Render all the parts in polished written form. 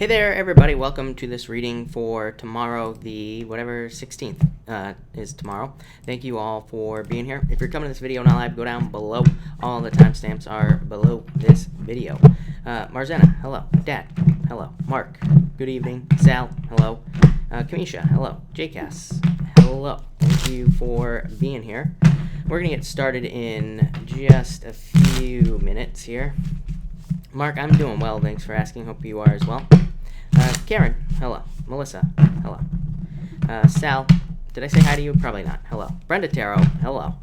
Hey there, everybody. Welcome to this reading for tomorrow, the 16th is tomorrow. Thank you all for being here. If you're coming to this video not live, go down below. All the timestamps are below this video. Marzena, hello. Dad, hello. Mark, good evening. Sal, hello. Kamisha, hello. JCass, hello. Thank you for being here. We're going to get started in just a few minutes here. Mark, I'm doing well. Thanks for asking. Hope you are as well. Karen, hello. Melissa, hello. Sal, did I say hi to you? Probably not. Hello. Brenda Tarot, hello.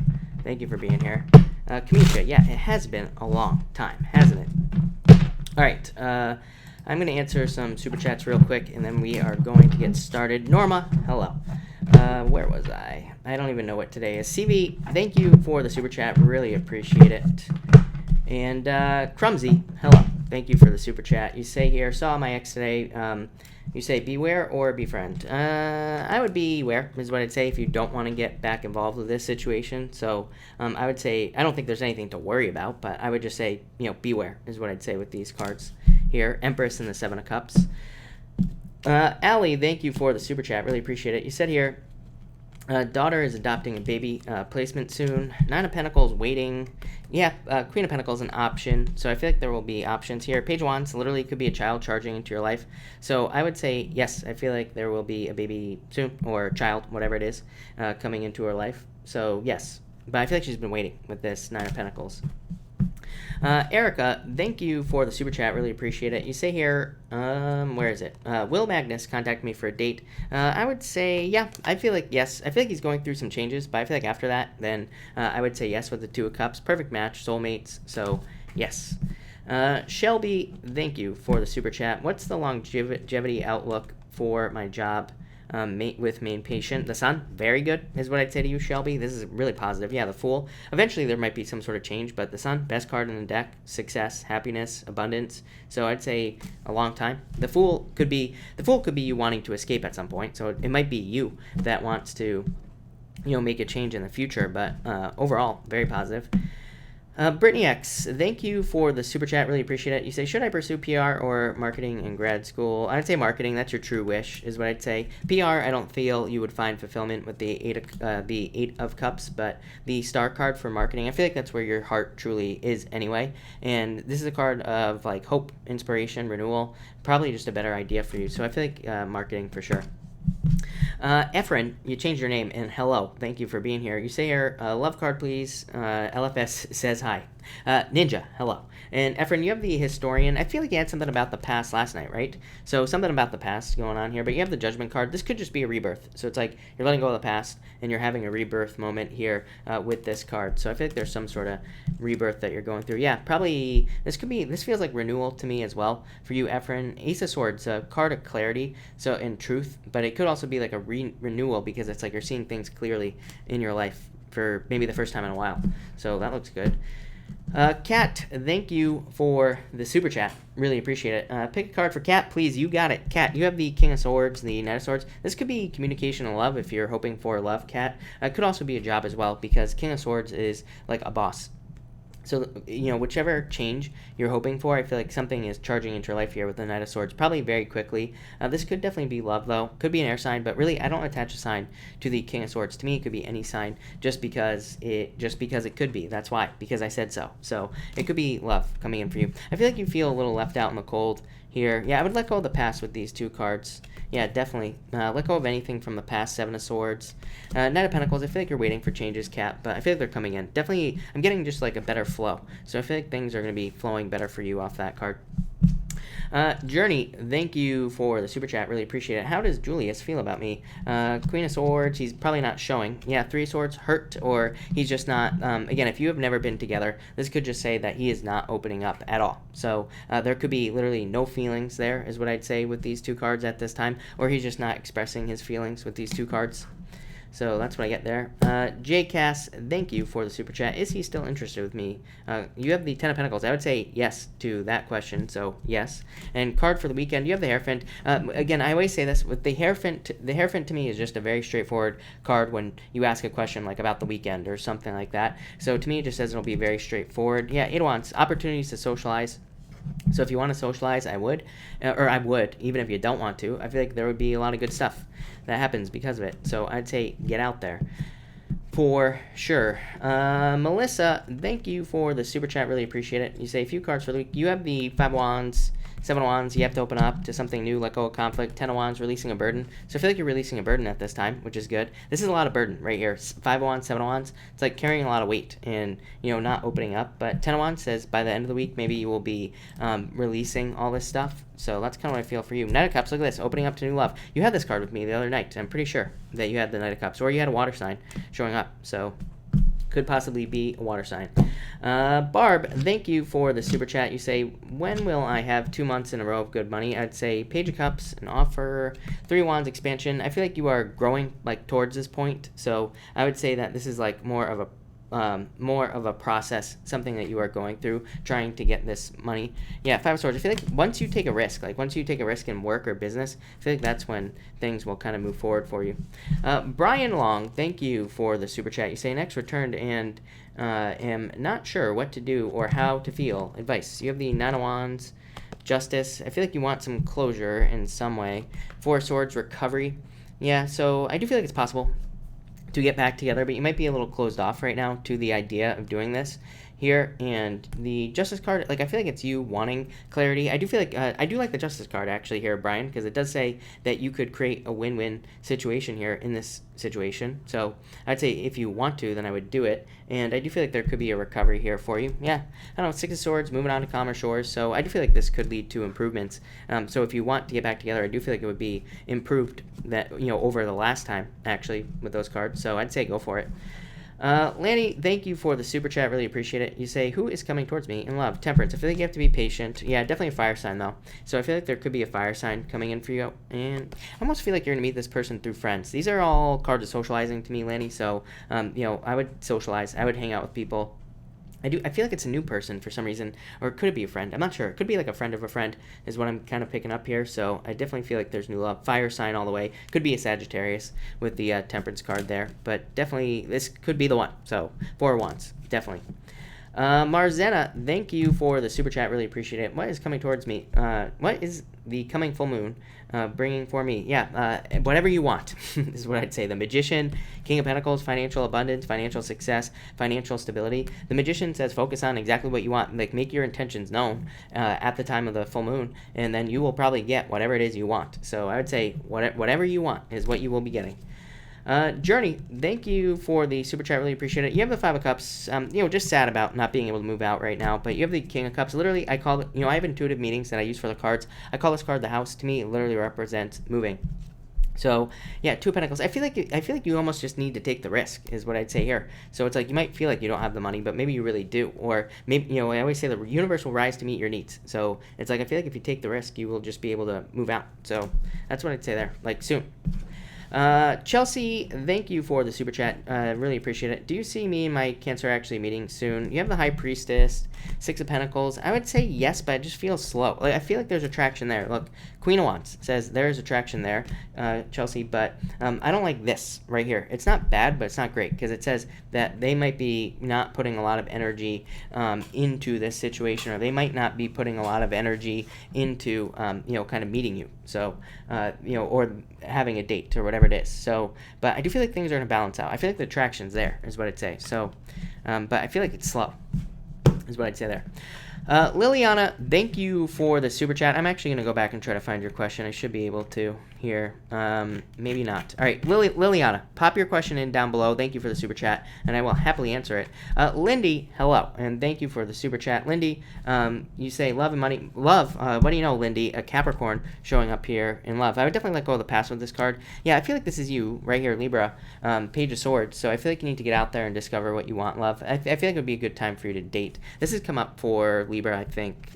Thank you for being here. Kamisha, yeah, it has been a long time, hasn't it? All right. I'm going to answer some super chats real quick, and then we are going to get started. Norma, hello. Where was I? I don't even know what today is. CV, thank you for the super chat. Really appreciate it. And Crumsy, hello. Thank you for the super chat. You say here, saw my ex today. You say beware or befriend. I would beware is what I'd say if you don't want to get back involved with this situation. So I would say I don't think there's anything to worry about, but I would just say, beware is what I'd say with these cards here. Empress and the Seven of Cups. Allie, thank you for the super chat. Really appreciate it. You said here, daughter is adopting a baby placement soon. Nine of Pentacles waiting. Yeah, Queen of Pentacles an option. So I feel like there will be options here. Page of Wands literally could be a child charging into your life. So I would say yes, I feel like there will be a baby soon, or child, whatever it is, coming into her life. So yes, but I feel like she's been waiting with this Nine of Pentacles. Erica, thank you for the super chat. Really appreciate it. You say here, where is it? Will Magnus contact me for a date? I would say, yeah, I feel like yes. I feel like he's going through some changes, but I feel like after that, then I would say yes with the Two of Cups. Perfect match, soulmates, so yes. Shelby, thank you for the super chat. What's the longevity outlook for my job? With main patient. The Sun, very good is what I'd say to you, Shelby. This is really positive. Yeah, the Fool. Eventually there might be some sort of change, but the Sun, best card in the deck. Success, happiness, abundance. So I'd say a long time. The Fool could be you wanting to escape at some point. So it might be you that wants to, make a change in the future. But overall, very positive. Brittany X, thank you for the super chat. Really appreciate it. You say, should I pursue PR or marketing in grad school? I'd say marketing. That's your true wish, is what I'd say. PR, I don't feel you would find fulfillment with the Eight of Cups, but the Star card for marketing, I feel like that's where your heart truly is anyway. And this is a card of like hope, inspiration, renewal, probably just a better idea for you. So I feel like marketing for sure. Efren, you changed your name, and hello. Thank you for being here. You say here, love card, please. LFS says hi. Ninja, hello. And Efren, you have the Historian. I feel like you had something about the past last night, right? So something about the past going on here, but you have the Judgment card. This could just be a rebirth. So it's like you're letting go of the past, and you're having a rebirth moment here with this card. So I feel like there's some sort of rebirth that you're going through. Yeah, probably this feels like renewal to me as well for you, Efren. Ace of Swords, a card of clarity, so in truth, but it could also be like a renewal because it's like you're seeing things clearly in your life for maybe the first time in a while. So that looks good. Kat, thank you for the super chat. Really appreciate it. Pick a card for Kat, please. You got it. Kat, you have the King of Swords, the Knight of Swords. This could be communication and love if you're hoping for love, Kat. It could also be a job as well because King of Swords is like a boss. So, whichever change you're hoping for, I feel like something is charging into your life here with the Knight of Swords, probably very quickly. This could definitely be love, though. Could be an air sign, but really, I don't attach a sign to the King of Swords. To me, it could be any sign just because it could be. That's why, because I said so. So, it could be love coming in for you. I feel like you feel a little left out in the cold here. Yeah, I would let go of the past with these two cards. Yeah, definitely. Let go of anything from the past. Seven of Swords. Knight of Pentacles, I feel like you're waiting for changes, Kat, but I feel like they're coming in. Definitely, I'm getting just like a better flow. So I feel like things are going to be flowing better for you off that card. Journey, thank you for the super chat. Really appreciate it. How does Julius feel about me? Queen of Swords, he's probably not showing. Yeah, Three of Swords, hurt, or he's just not. Again, if you have never been together, this could just say that he is not opening up at all. So there could be literally no feelings there, is what I'd say with these two cards at this time, or he's just not expressing his feelings with these two cards. So that's what I get there. JCass, thank you for the super chat. Is he still interested with me? You have the Ten of Pentacles. I would say yes to that question, so yes. And card for the weekend, you have the Hierophant. Again, I always say this, with the Hierophant to me is just a very straightforward card when you ask a question like about the weekend or something like that. So to me, it just says it'll be very straightforward. Yeah, Eight of Wands, opportunities to socialize. So if you want to socialize, I would, even if you don't want to. I feel like there would be a lot of good stuff that happens because of it. So I'd say get out there for sure. Melissa, thank you for the super chat. Really appreciate it. You say a few cards for the week. You have the 5 of Wands, 7 of Wands. You have to open up to something new, let go of conflict. 10 of Wands, releasing a burden. So I feel like you're releasing a burden at this time, which is good. This is a lot of burden right here. 5 of Wands, 7 of Wands. It's like carrying a lot of weight and, not opening up. But 10 of Wands says by the end of the week, maybe you will be releasing all this stuff. So that's kind of what I feel for you. Knight of Cups, look at this, opening up to new love. You had this card with me the other night. I'm pretty sure that you had the Knight of Cups, or you had a water sign showing up. So could possibly be a water sign. Barb, thank you for the super chat. You say, when will I have 2 months in a row of good money? I'd say Page of Cups, an offer, 3 of Wands, expansion. I feel like you are growing towards this point. So I would say that this is more of a process, something that you are going through, trying to get this money. Yeah, 5 of Swords. I feel like once you take a risk, in work or business, I feel like that's when things will kind of move forward for you. Brian Long, thank you for the super chat. You say, next returned and am not sure what to do or how to feel. Advice. You have the 9 of Wands, Justice. I feel like you want some closure in some way. 4 of Swords, recovery. Yeah, so I do feel like it's possible to get back together, but you might be a little closed off right now to the idea of doing this here. And the Justice card, I feel like it's you wanting clarity. I do feel like I do like the Justice card actually here, Brian, because it does say that you could create a win-win situation here in this situation. So I'd say if you want to, then I would do it. And I do feel like there could be a recovery here for you. Yeah, I don't know, 6 of Swords, moving on to calmer shores. So I do feel like this could lead to improvements. So if you want to get back together, I do feel like it would be improved that over the last time actually with those cards. So I'd say go for it. Lanny, thank you for the super chat. Really appreciate it. You say, who is coming towards me in love? Temperance. I feel like you have to be patient. Yeah, definitely a fire sign, though. So I feel like there could be a fire sign coming in for you. And I almost feel like you're going to meet this person through friends. These are all cards of socializing to me, Lanny. So, I would socialize. I would hang out with people. I feel like it's a new person for some reason, or could it be a friend? I'm not sure. It could be like a friend of a friend is what I'm kind of picking up here. So I definitely feel like there's new love. Fire sign all the way. Could be a Sagittarius with the Temperance card there, but definitely this could be the one. So 4 of Wands, definitely. Marzena, thank you for the super chat. Really appreciate it. What is coming towards me? What is the coming full moon bringing for me? Yeah, whatever you want is what I'd say. The Magician, King of Pentacles, financial abundance, financial success, financial stability. The Magician says focus on exactly what you want. Make your intentions known at the time of the full moon, and then you will probably get whatever it is you want. So I would say whatever you want is what you will be getting. Journey, thank you for the super chat. Really appreciate it. You have the 5 of Cups. Just sad about not being able to move out right now. But you have the King of Cups. Literally, I call it. I have intuitive meanings that I use for the cards. I call this card the House. To me, it literally represents moving. So yeah, 2 of Pentacles. I feel like you almost just need to take the risk, is what I'd say here. So it's like you might feel like you don't have the money, but maybe you really do. Or maybe I always say the universe will rise to meet your needs. So it's like I feel like if you take the risk, you will just be able to move out. So that's what I'd say there. Soon. Chelsea, thank you for the super chat. Really appreciate it. Do you see me and my Cancer actually meeting soon? You have the High Priestess, 6 of Pentacles. I would say yes, but I just feel slow. I feel like there's attraction there. Look, Queen of Wands says there's attraction there, Chelsea, but I don't like this right here. It's not bad, but it's not great because it says that they might be not putting a lot of energy into this situation, or they might not be putting a lot of energy into, kind of meeting you. So, or having a date or whatever it is. So, but I do feel like things are going to balance out. I feel like the attraction's there, is what I'd say. So, but I feel like it's slow, is what I'd say there. Liliana, thank you for the super chat. I'm actually going to go back and try to find your question. I should be able to here. Maybe not. All right, Liliana, pop your question in down below. Thank you for the super chat, and I will happily answer it. Lindy, hello, and thank you for the super chat. Lindy, you say love and money. Love, what do you know, Lindy? A Capricorn showing up here in love. I would definitely let go of the past with this card. Yeah, I feel like this is you right here, Libra, Page of Swords. So I feel like you need to get out there and discover what you want in love. I feel like it would be a good time for you to date. This has come up for Libra, I think,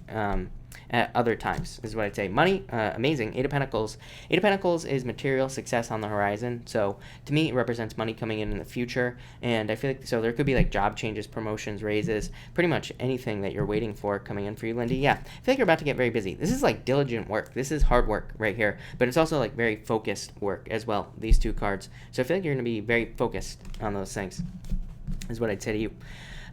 at other times, is what I'd say. Money, amazing. 8 of Pentacles. 8 of Pentacles is material success on the horizon. So to me, it represents money coming in the future. And I feel like, so there could be job changes, promotions, raises, pretty much anything that you're waiting for coming in for you, Lindy. Yeah, I feel like you're about to get very busy. This is diligent work. This is hard work right here. But it's also very focused work as well, these 2 cards. So I feel like you're going to be very focused on those things, is what I'd say to you.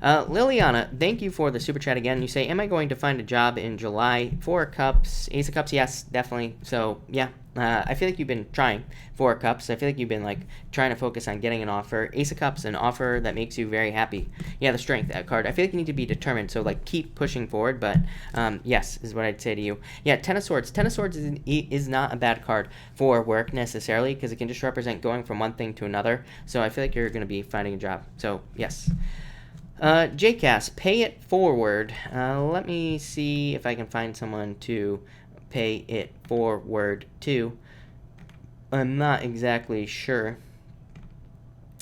Liliana, thank you for the super chat again. You say, am I going to find a job in July? 4 of Cups, Ace of Cups, yes, definitely. So, yeah, I feel like you've been trying. 4 of Cups, I feel like you've been, like, trying to focus on getting an offer. Ace of Cups, an offer that makes you very happy. Yeah, the Strength, that card. I feel like you need to be determined, so, like, keep pushing forward, but, yes, is what I'd say to you. Yeah, Ten of Swords. Ten of Swords is not a bad card for work, necessarily, because it can just represent going from one thing to another. So I feel like you're going to be finding a job. So, yes. JCast, pay it forward. Let me see if I can find someone to pay it forward to. I'm not exactly sure.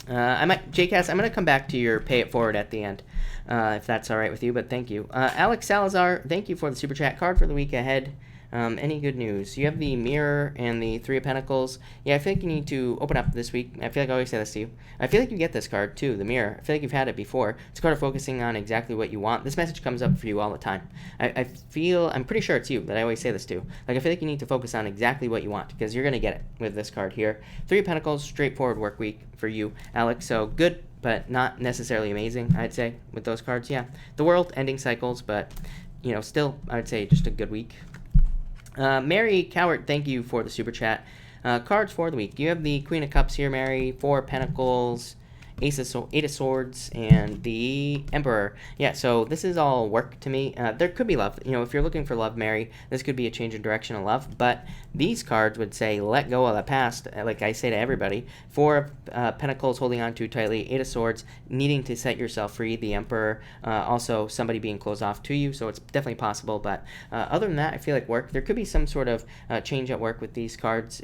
JCast, I'm going to come back to your pay it forward at the end, if that's all right with you, but thank you. Alex Salazar, thank you for the super chat card for the week ahead. Any good news? You have the Mirror and the Three of Pentacles. Yeah, I feel like you need to open up this week. I feel like I always say this to you. I feel like you get this card, too, the Mirror. I feel like you've had it before. It's a card of focusing on exactly what you want. This message comes up for you all the time. I'm pretty sure it's you that I always say this to. Like, I feel like you need to focus on exactly what you want, because you're going to get it with this card here. Three of Pentacles, straightforward work week for you, Alex. So, good, but not necessarily amazing, I'd say, with those cards. Yeah, the World, ending cycles, but, you know, still, I would say just a good week. Mary Cowart, thank you for the super chat. Cards for the week. You have the Queen of Cups here, Mary. 4 of Pentacles, Eight of Swords, and the Emperor. Yeah, so this is all work to me. There could be love. You know, if you're looking for love, Mary, this could be a change in direction of love. But these cards would say, let go of the past, like I say to everybody. 4 of Pentacles, holding on too tightly. 8 of Swords, needing to set yourself free. The Emperor, also somebody being closed off to you. So it's definitely possible. But other than that, I feel like work. There could be some sort of change at work with these cards.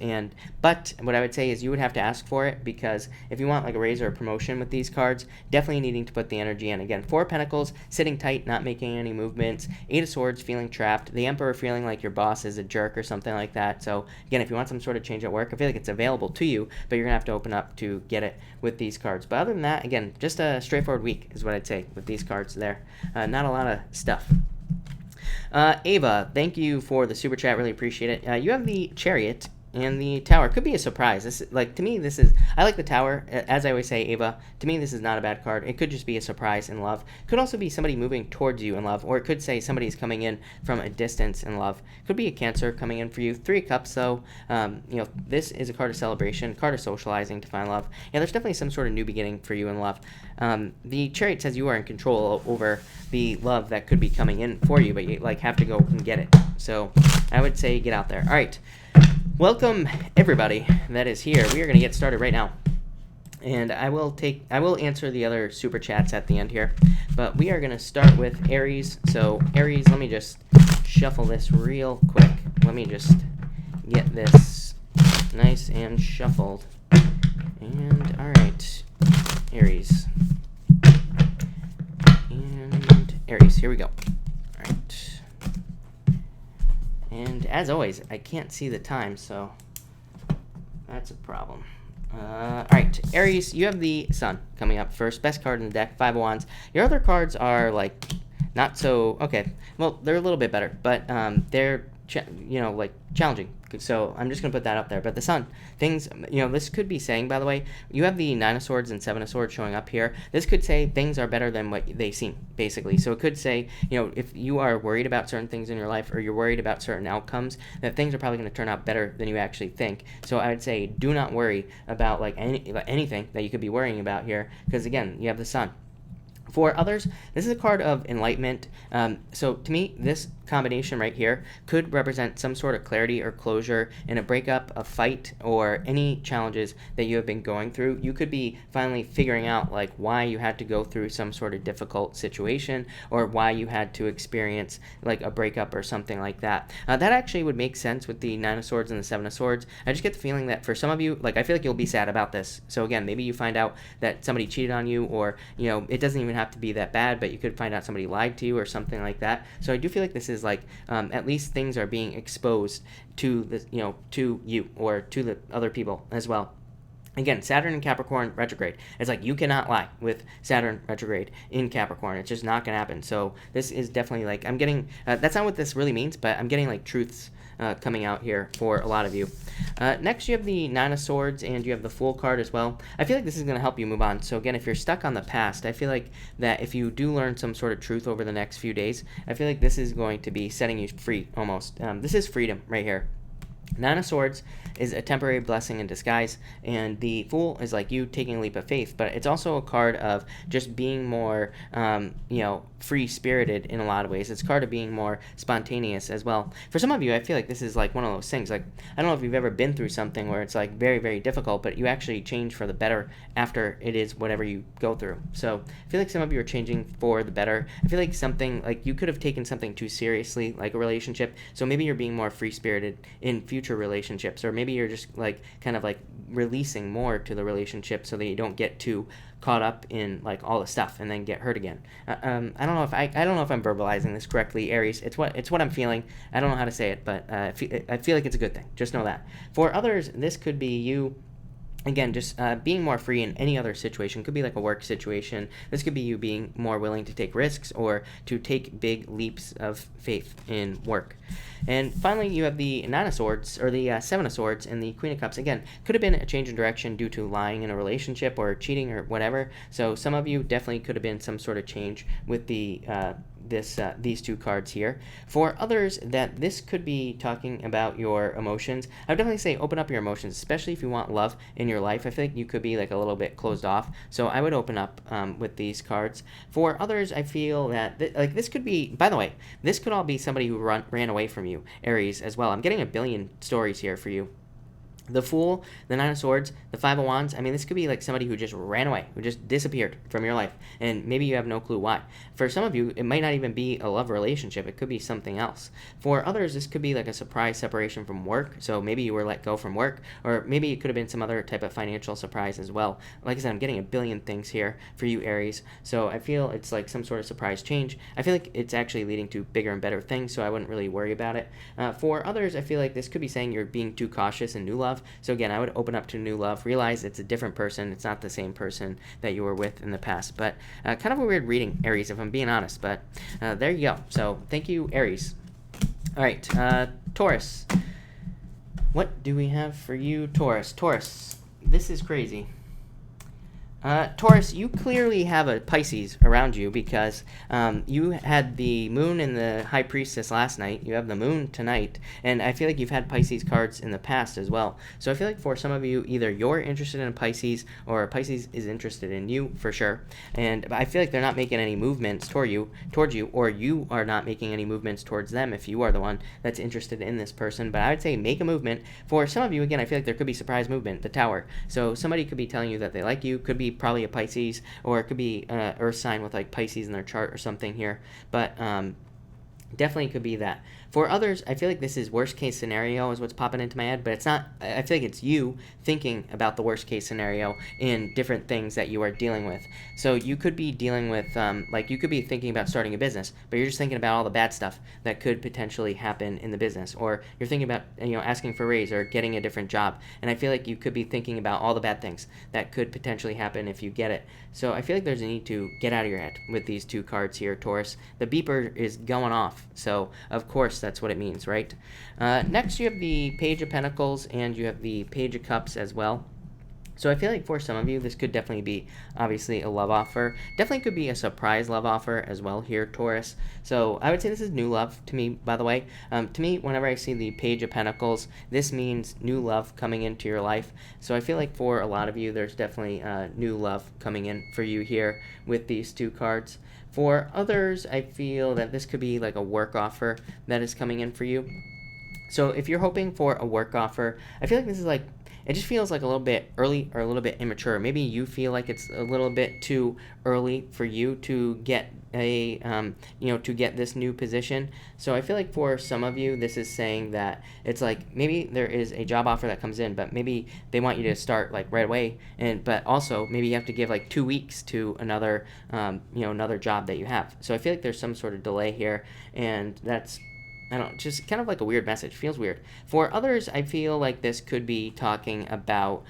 But what I would say is you would have to ask for it, because if you want like a raise or a promotion with these cards, definitely needing to put the energy in. Again, 4 of Pentacles, sitting tight, not making any movements. 8 of Swords, feeling trapped. The Emperor, feeling like your boss is a jerk or something like that. So again, if you want some sort of change at work, I feel like it's available to you, but you're gonna have to open up to get it with these cards. But other than that, again, just a straightforward week is what I'd say with these cards there. Not a lot of stuff. Ava, thank you for the super chat. Really appreciate it. You have the Chariot and the Tower. Could be a surprise. This, like, to me, this is, I like the Tower. As I always say, Ava, to me, this is not a bad card. It could just be a surprise in love. Could also be somebody moving towards you in love, or it could say somebody's coming in from a distance in love. Could be a Cancer coming in for you. 3 of Cups, though, you know, this is a card of celebration, card of socializing to find love. Yeah, there's definitely some sort of new beginning for you in love. The Chariot says you are in control over the love that could be coming in for you, but you, like, have to go and get it. So I would say get out there. All right. Welcome, everybody that is here. We are going to get started right now. And I will answer the other super chats at the end here. But we are going to start with Aries. So, Aries, let me just shuffle this real quick. Let me just get this nice and shuffled. And, all right, Aries. And Aries, here we go. All right. And as always, I can't see the time, so that's a problem. All right, Aries, you have the Sun coming up first. Best card in the deck, 5 of Wands. Your other cards are, like, not so, okay. Well, they're a little bit better, but they're, you know, like, challenging. So I'm just going to put that up there. But the Sun, things, you know, this could be saying, by the way, you have the 9 of Swords and 7 of Swords showing up here. This could say things are better than what they seem, basically. So it could say, you know, if you are worried about certain things in your life, or you're worried about certain outcomes, that things are probably going to turn out better than you actually think. So I would say do not worry about, like, anything that you could be worrying about here, because, again, you have the Sun. For others, this is a card of enlightenment. So to me, this combination right here could represent some sort of clarity or closure in a breakup, a fight, or any challenges that you have been going through. You could be finally figuring out, like, why you had to go through some sort of difficult situation, or why you had to experience, like, a breakup or something like that. That actually would make sense with the 9 of Swords and the 7 of Swords. I just get the feeling that for some of you, like, I feel like you'll be sad about this. So again, maybe you find out that somebody cheated on you, or, you know, it doesn't even have to be that bad, but you could find out somebody lied to you or something like that. So I do feel like this is like, at least things are being exposed to the, you know, to you or to the other people as well. Again, Saturn in Capricorn retrograde. It's like you cannot lie with Saturn retrograde in Capricorn. It's just not going to happen. So this is definitely like, I'm getting, that's not what this really means, but I'm getting like truths coming out here for a lot of you. Next, you have the Nine of Swords, and you have the Fool card as well. I feel like this is going to help you move on. So again, if you're stuck on the past, I feel like that if you do learn some sort of truth over the next few days, I feel like this is going to be setting you free almost. This is freedom right here. Nine of Swords is a temporary blessing in disguise, and the Fool is like you taking a leap of faith, but it's also a card of just being more, free-spirited in a lot of ways. It's a card of being more spontaneous as well. For some of you, I feel like this is like one of those things, like, I don't know if you've ever been through something where it's like very, very difficult, but you actually change for the better after it is whatever you go through. So I feel like some of you are changing for the better. I feel like something, like you could have taken something too seriously, like a relationship, so maybe you're being more free-spirited in future relationships, or maybe you're just like kind of like releasing more to the relationship so that you don't get too caught up in like all the stuff and then get hurt again. I don't know if I don't know if I'm verbalizing this correctly, Aries. It's what I'm feeling. I don't know how to say it, but I feel like it's a good thing. Just know that. For others, this could be you. Again, just being more free in any other situation. Could be like a work situation. This could be you being more willing to take risks or to take big leaps of faith in work. And finally, you have the Nine of Swords, or the Seven of Swords, and the Queen of Cups. Again, could have been a change in direction due to lying in a relationship or cheating or whatever. So some of you definitely could have been some sort of change with the these two cards here. For others, that this could be talking about your emotions. I would definitely say open up your emotions, especially if you want love in your life. I feel like you could be like a little bit closed off, so I would open up with these cards. For others, I feel that like this could be, by the way, this could all be somebody who ran away from you, Aries, as well. I'm getting a billion stories here for you. The Fool, the Nine of Swords, the Five of Wands. I mean, this could be like somebody who just ran away, who just disappeared from your life, and maybe you have no clue why. For some of you, it might not even be a love relationship. It could be something else. For others, this could be like a surprise separation from work. So maybe you were let go from work, or maybe it could have been some other type of financial surprise as well. Like I said, I'm getting a billion things here for you, Aries. So I feel it's like some sort of surprise change. I feel like it's actually leading to bigger and better things, so I wouldn't really worry about it. For others, I feel like this could be saying you're being too cautious in new love. So again, I would open up to new love, realize it's a different person, it's not the same person that you were with in the past. But kind of a weird reading, Aries, if I'm being honest, but there you go. So thank you, Aries. All right, Taurus. What do we have for you, Taurus? Taurus, this is crazy. Taurus, you clearly have a Pisces around you because you had the moon in the High Priestess last night. You have the moon tonight, and I feel like you've had Pisces cards in the past as well. So I feel like for some of you, either you're interested in Pisces or Pisces is interested in you for sure. And I feel like they're not making any movements towards you, or you are not making any movements towards them if you are the one that's interested in this person. But I would say make a movement. For some of you, again, I feel like there could be surprise movement, the Tower. So somebody could be telling you that they like you, could be probably a Pisces, or it could be Earth sign with like Pisces in their chart or something here, but definitely could be that. For others, I feel like this is worst case scenario is what's popping into my head, but it's not. I feel like it's you thinking about the worst case scenario in different things that you are dealing with. So you could be dealing with, like you could be thinking about starting a business, but you're just thinking about all the bad stuff that could potentially happen in the business, or you're thinking about, asking for a raise or getting a different job. And I feel like you could be thinking about all the bad things that could potentially happen if you get it. So I feel like there's a need to get out of your head with these two cards here, Taurus. The beeper is going off, so of course that's what it means, right? Next, you have the Page of Pentacles, and you have the Page of Cups as well. So I feel like for some of you, this could definitely be, obviously, a love offer. Definitely could be a surprise love offer as well here, Taurus. So I would say this is new love to me, by the way. To me, whenever I see the Page of Pentacles, this means new love coming into your life. So I feel like for a lot of you, there's definitely new love coming in for you here with these two cards. For others, I feel that this could be like a work offer that is coming in for you. So if you're hoping for a work offer, I feel like this is like, it just feels like a little bit early or a little bit immature. Maybe you feel like it's a little bit too early for you to get a, to get this new position. So I feel like for some of you, this is saying that it's like maybe there is a job offer that comes in, but maybe they want you to start like right away. But also maybe you have to give like 2 weeks to another, another job that you have. So I feel like there's some sort of delay here, and that's, I don't know, just kind of like a weird message. Feels weird. For others, I feel like this could be talking about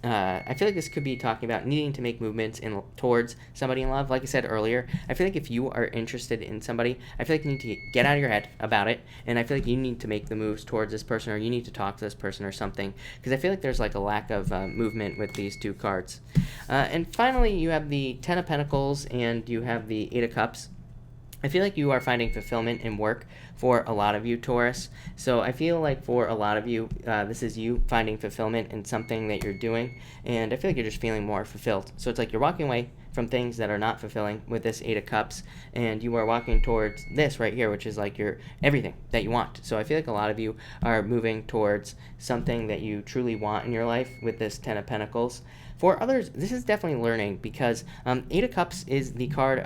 I feel like this could be talking about needing to make movements towards somebody in love. Like I said earlier, I feel like if you are interested in somebody, I feel like you need to get out of your head about it, and I feel like you need to make the moves towards this person, or you need to talk to this person or something, because I feel like there's like a lack of movement with these two cards. And finally, you have the Ten of Pentacles and you have the Eight of Cups. I feel like you are finding fulfillment in work for a lot of you, Taurus. So I feel like for a lot of you, this is you finding fulfillment in something that you're doing, and I feel like you're just feeling more fulfilled. So it's like you're walking away from things that are not fulfilling with this Eight of Cups, and you are walking towards this right here, which is like your everything that you want. So I feel like a lot of you are moving towards something that you truly want in your life with this Ten of Pentacles. For others, this is definitely learning, because Eight of Cups is the card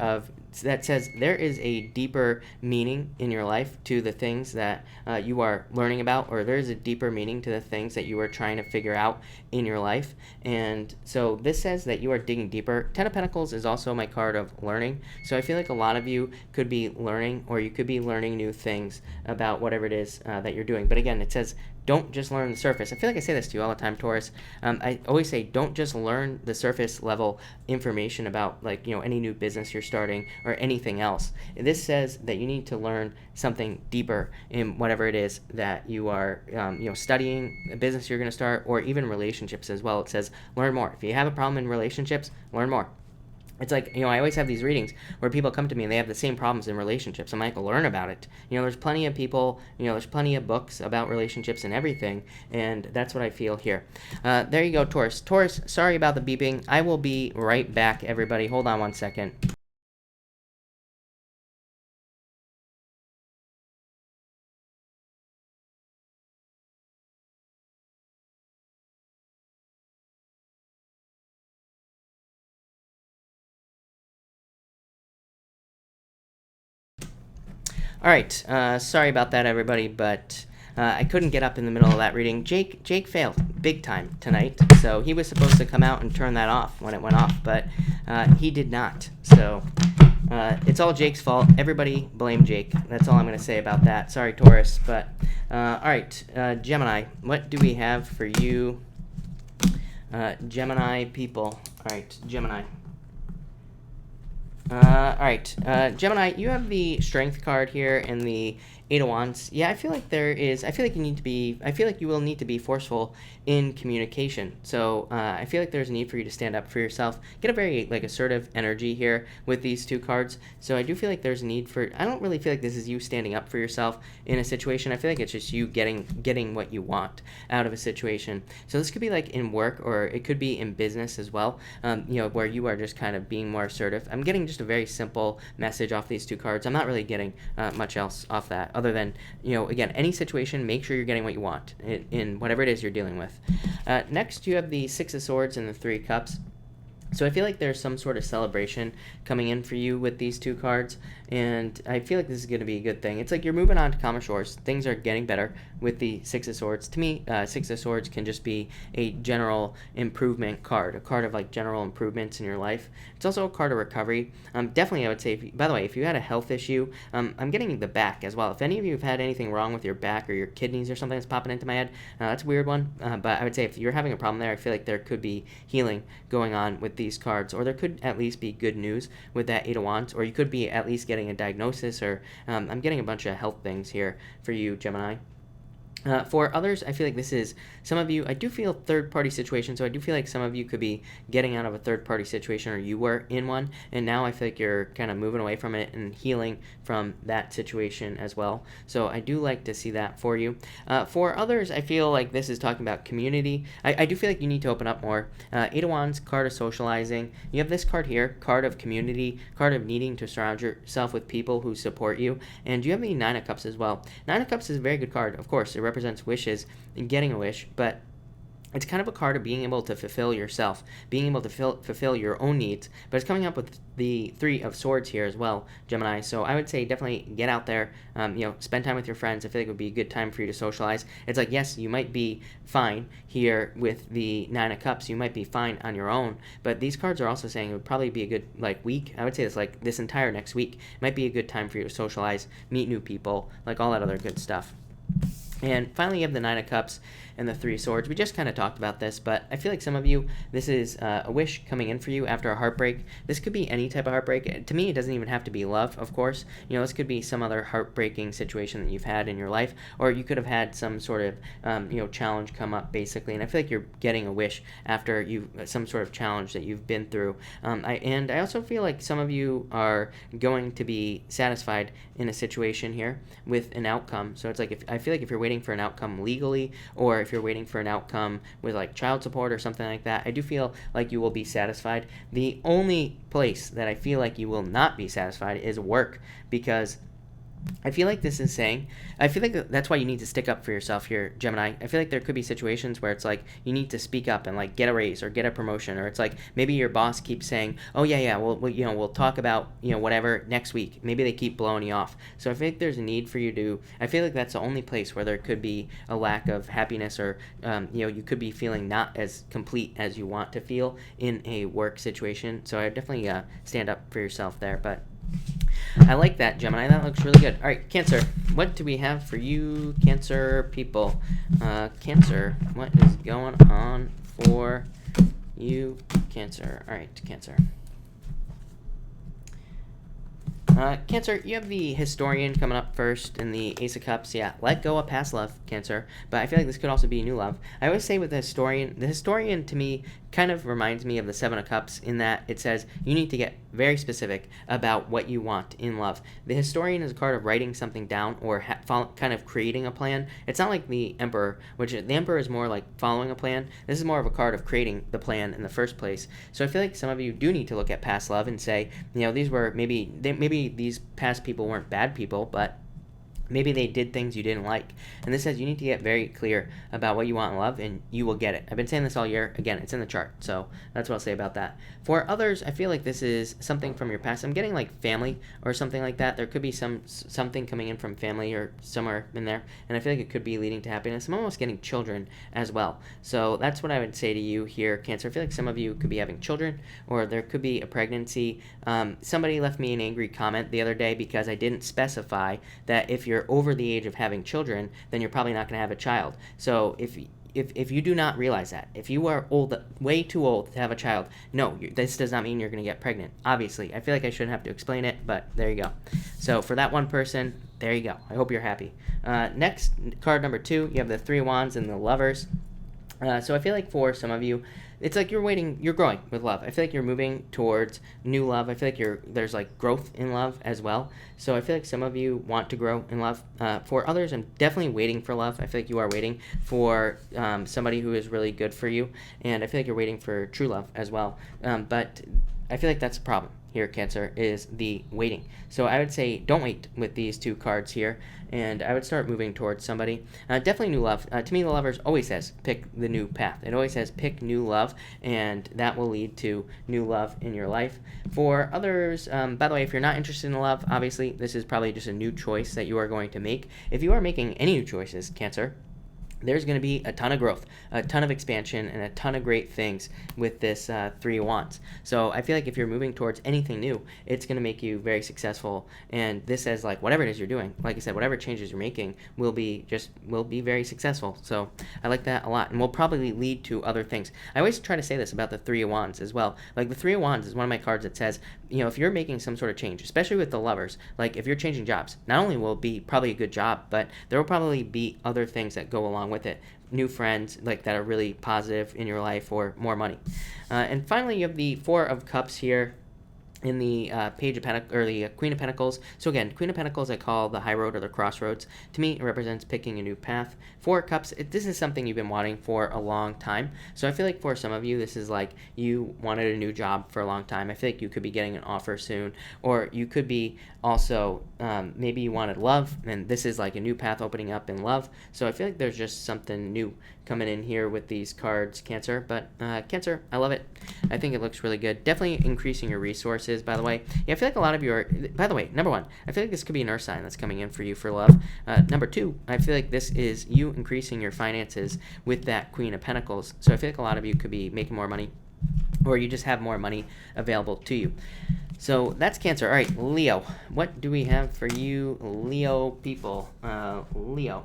that says there is a deeper meaning in your life to the things that you are learning about, or there is a deeper meaning to the things that you are trying to figure out in your life. And so this says that you are digging deeper. Ten of Pentacles is also my card of learning. So I feel like a lot of you could be learning, or you could be learning new things about whatever it is that you're doing. But again, it says don't just learn the surface. I feel like I say this to you all the time, Taurus. I always say don't just learn the surface level information about, like, any new business you're starting or anything else. This says that you need to learn something deeper in whatever it is that you are studying, a business you're going to start, or even relationships as well. It says learn more. If you have a problem in relationships, learn more. It's like, I always have these readings where people come to me and they have the same problems in relationships. I'm like, learn about it. There's plenty of people, there's plenty of books about relationships and everything, and that's what I feel here. There you go, Taurus. Taurus, sorry about the beeping. I will be right back, everybody. Hold on one second. All right, sorry about that, everybody, but I couldn't get up in the middle of that reading. Jake failed big time tonight, so he was supposed to come out and turn that off when it went off, but he did not. So it's all Jake's fault. Everybody blame Jake. That's all I'm going to say about that. Sorry, Taurus, but all right, Gemini, what do we have for you, Gemini people? All right, Gemini. All right, Gemini, you have the Strength card here and the Eight of Wands. Yeah, I feel like you will need to be forceful in communication. So I feel like there's a need for you to stand up for yourself. Get a very assertive energy here with these two cards. So I do feel like there's a need for, I don't really feel like this is you standing up for yourself in a situation. I feel like it's just you getting what you want out of a situation. So this could be like in work, or it could be in business as well, where you are just kind of being more assertive. I'm getting just a very simple message off these two cards. I'm not really getting much else off that, other than, again, any situation, make sure you're getting what you want in whatever it is you're dealing with. Next, you have the Six of Swords and the Three of Cups. So I feel like there's some sort of celebration coming in for you with these two cards, and I feel like this is going to be a good thing. It's like you're moving on to calmer shores. Things are getting better with the Six of Swords. To me, Six of Swords can just be a general improvement card, a card of like general improvements in your life. It's also a card of recovery. Definitely, I would say, by the way, if you had a health issue, I'm getting the back as well. If any of you have had anything wrong with your back or your kidneys or something that's popping into my head, that's a weird one. But I would say if you're having a problem there, I feel like there could be healing going on with these cards, or there could at least be good news with that Eight of Wands, or you could be at least getting a diagnosis, or I'm getting a bunch of health things here for you, Gemini. For others, I feel like this is some of you, I do feel third-party situation, so I do feel like some of you could be getting out of a third-party situation, or you were in one, and now I feel like you're kind of moving away from it and healing from that situation as well. So I do like to see that for you. For others, I feel like this is talking about community. I do feel like you need to open up more. Eight of Wands, card of socializing. You have this card here, card of community, card of needing to surround yourself with people who support you, and you have the Nine of Cups as well. Nine of Cups is a very good card, of course. It represents wishes and getting a wish, but it's kind of a card of being able to fulfill yourself, being able to fulfill your own needs, but it's coming up with the Three of Swords here as well, Gemini. So I would say definitely get out there, spend time with your friends. I feel like it would be a good time for you to socialize. It's like, yes, you might be fine here with the Nine of Cups. You might be fine on your own, but these cards are also saying it would probably be a good week. I would say it's like this entire next week might be a good time for you to socialize, meet new people, like all that other good stuff. And finally, you have the Nine of Cups. and the Three of Swords. We just kind of talked about this, but I feel like some of you, this is a wish coming in for you after a heartbreak. This could be any type of heartbreak. To me, it doesn't even have to be love, of course. You know, this could be some other heartbreaking situation that you've had in your life, or you could have had some sort of, challenge come up, basically. And I feel like you're getting a wish after some sort of challenge that you've been through. I also feel like some of you are going to be satisfied in a situation here with an outcome. So it's like, I feel like if you're waiting for an outcome legally, or if you're waiting for an outcome with like child support or something like that, I do feel like you will be satisfied. The only place that I feel like you will not be satisfied is work, because I feel like this is saying, I feel like that's why you need to stick up for yourself here, Gemini. I feel like there could be situations where it's like you need to speak up and like get a raise or get a promotion, or it's like maybe your boss keeps saying, oh yeah, we'll talk about, whatever next week. Maybe they keep blowing you off. So I feel like there's a need for you to, I feel like that's the only place where there could be a lack of happiness, or, you could be feeling not as complete as you want to feel in a work situation. So I definitely stand up for yourself there, but I like that, Gemini. That looks really good. All right, Cancer. What do we have for you, Cancer people? Cancer, what is going on for you, Cancer? All right, Cancer. Cancer, you have the Historian coming up first and the Ace of Cups. Yeah, let go of past love, Cancer. But I feel like this could also be new love. I always say with the Historian to me kind of reminds me of the Seven of Cups, in that it says you need to get very specific about what you want in love. The Historian is a card of writing something down, or kind of creating a plan. It's not like the Emperor, which the Emperor is more like following a plan. This is more of a card of creating the plan in the first place. So I feel like some of you do need to look at past love and say, these were maybe these past people weren't bad people, but maybe they did things you didn't like. And this says you need to get very clear about what you want in love, and you will get it. I've been saying this all year. Again, it's in the chart. So that's what I'll say about that. For others, I feel like this is something from your past. I'm getting like family or something like that. There could be something coming in from family or somewhere in there. And I feel like it could be leading to happiness. I'm almost getting children as well. So that's what I would say to you here, Cancer. I feel like some of you could be having children, or there could be a pregnancy. Somebody left me an angry comment the other day because I didn't specify that if you're over the age of having children, then you're probably not going to have a child. So if you do not realize that, if you are way too old to have a child, no, this does not mean you're going to get pregnant. Obviously, I feel like I shouldn't have to explain it, but there you go. So for that one person, there you go. I hope you're happy. Next, card number 2, you have the Three of Wands and the Lovers. So I feel like for some of you, it's like you're growing with love. I feel like you're moving towards new love. I feel like there's like growth in love as well. So I feel like some of you want to grow in love. For others, I'm definitely waiting for love. I feel like you are waiting for somebody who is really good for you. And I feel like you're waiting for true love as well. But I feel like that's a problem here, Cancer, is the waiting. So I would say don't wait with these two cards here, and I would start moving towards somebody. Definitely new love. To me, the Lovers always says pick the new path. It always says pick new love, and that will lead to new love in your life. For others, by the way, if you're not interested in love, obviously this is probably just a new choice that you are going to make. If you are making any new choices, Cancer, there's going to be a ton of growth, a ton of expansion, and a ton of great things with this Three of Wands. So I feel like if you're moving towards anything new, it's going to make you very successful. And this says, like, whatever it is you're doing, like I said, whatever changes you're making will be very successful. So I like that a lot, and will probably lead to other things. I always try to say this about the Three of Wands as well. Like, the Three of Wands is one of my cards that says, if you're making some sort of change, especially with the Lovers, like if you're changing jobs, not only will it be probably a good job, but there will probably be other things that go along with it. New friends like that are really positive in your life, or more money. And finally, you have the Four of Cups here in the Page of Pentacles, or the Queen of Pentacles. So again, Queen of Pentacles I call the high road or the crossroads. To me, it represents picking a new path. Four of Cups, this is something you've been wanting for a long time. So I feel like for some of you, this is like you wanted a new job for a long time. I feel like you could be getting an offer soon, or you could be also, maybe you wanted love, and this is like a new path opening up in love. So I feel like there's just something new coming in here with these cards, Cancer. But Cancer, I love it. I think it looks really good. Definitely increasing your resources, by the way. Yeah, I feel like a lot of you are, by the way, number 1, I feel like this could be an earth sign that's coming in for you for love. Number 2, I feel like this is you increasing your finances with that Queen of Pentacles. So I feel like a lot of you could be making more money, or you just have more money available to you. So that's Cancer. All right, Leo. What do we have for you, Leo people? Leo.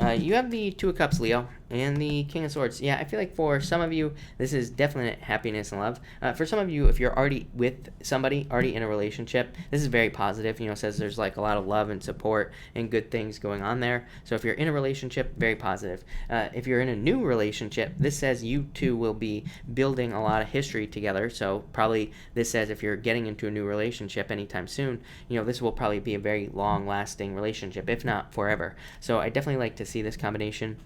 You have the Two of Cups, Leo, and the King of Swords. Yeah, I feel like for some of you, this is definite happiness and love. For some of you, if you're already with somebody, already in a relationship, this is very positive. You know, it says there's like a lot of love and support and good things going on there. So if you're in a relationship, very positive. If you're in a new relationship, this says you two will be building a lot of history together. So probably this says if you're getting into a new relationship anytime soon, you know, this will probably be a very long-lasting relationship, if not forever. So I definitely like to see this combination.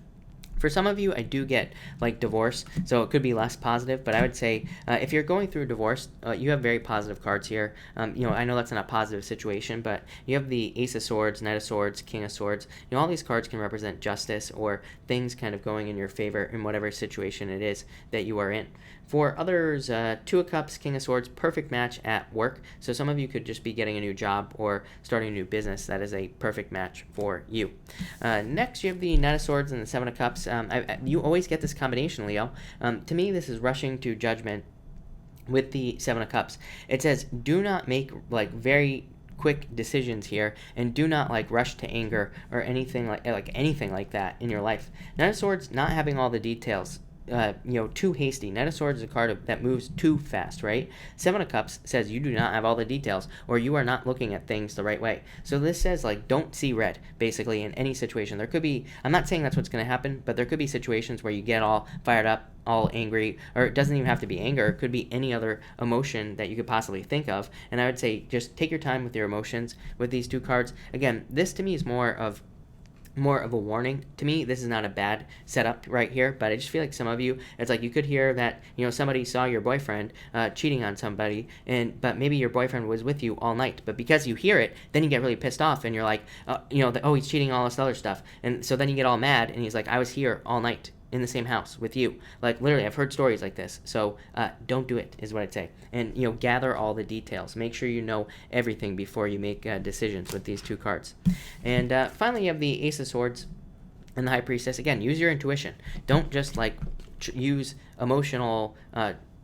For some of you, I do get like divorce, so it could be less positive, but I would say if you're going through a divorce, you have very positive cards here. You know, I know that's not a positive situation, but you have the Ace of Swords, Knight of Swords, King of Swords. You know, all these cards can represent justice or things kind of going in your favor in whatever situation it is that you are in. For others, Two of Cups, King of Swords, perfect match at work. So some of you could just be getting a new job or starting a new business. That is a perfect match for you. Next, you have the Knight of Swords and the Seven of Cups. You always get this combination, Leo. To me, this is rushing to judgment with the Seven of Cups. It says, do not make like very quick decisions here, and do not like rush to anger or anything like anything like that in your life. Knight of Swords, not having all the details. Too hasty. Knight of Swords is a card that moves too fast, right? Seven of Cups says you do not have all the details, or you are not looking at things the right way. So this says, like, don't see red, basically, in any situation. There could be, I'm not saying that's what's going to happen, but there could be situations where you get all fired up, all angry, or it doesn't even have to be anger. It could be any other emotion that you could possibly think of. And I would say just take your time with your emotions with these two cards. Again, this to me is more of a warning. To me, this is not a bad setup right here, but I just feel like some of you, it's like you could hear that, you know, somebody saw your boyfriend cheating on somebody, but maybe your boyfriend was with you all night, but because you hear it, then you get really pissed off, and you're like, he's cheating, all this other stuff, and so then you get all mad, and he's like, I was here all night in the same house with you. Like, literally, I've heard stories like this. So don't do it, is what I'd say. And, gather all the details. Make sure you know everything before you make decisions with these two cards. And finally, you have the Ace of Swords and the High Priestess. Again, use your intuition. Don't just, use emotional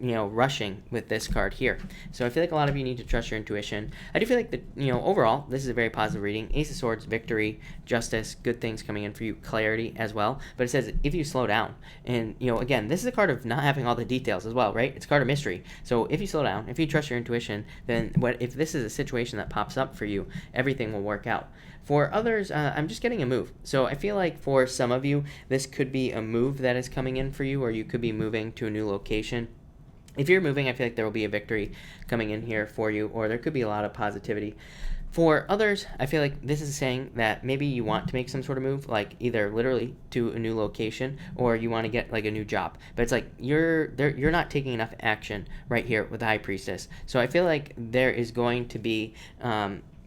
rushing with this card here. So I feel like a lot of you need to trust your intuition. I do feel like overall, this is a very positive reading. Ace of Swords, victory, justice, good things coming in for you, clarity as well. But it says if you slow down, and again, this is a card of not having all the details as well, right? It's a card of mystery. So if you slow down, if you trust your intuition, then if this is a situation that pops up for you, everything will work out. For others, I'm just getting a move. So I feel like for some of you, this could be a move that is coming in for you, or you could be moving to a new location. If you're moving, I feel like there will be a victory coming in here for you, or there could be a lot of positivity. For others, I feel like this is saying that maybe you want to make some sort of move, like either literally to a new location, or you want to get like a new job. But it's like you're not taking enough action right here with the High Priestess. So I feel like there is going to be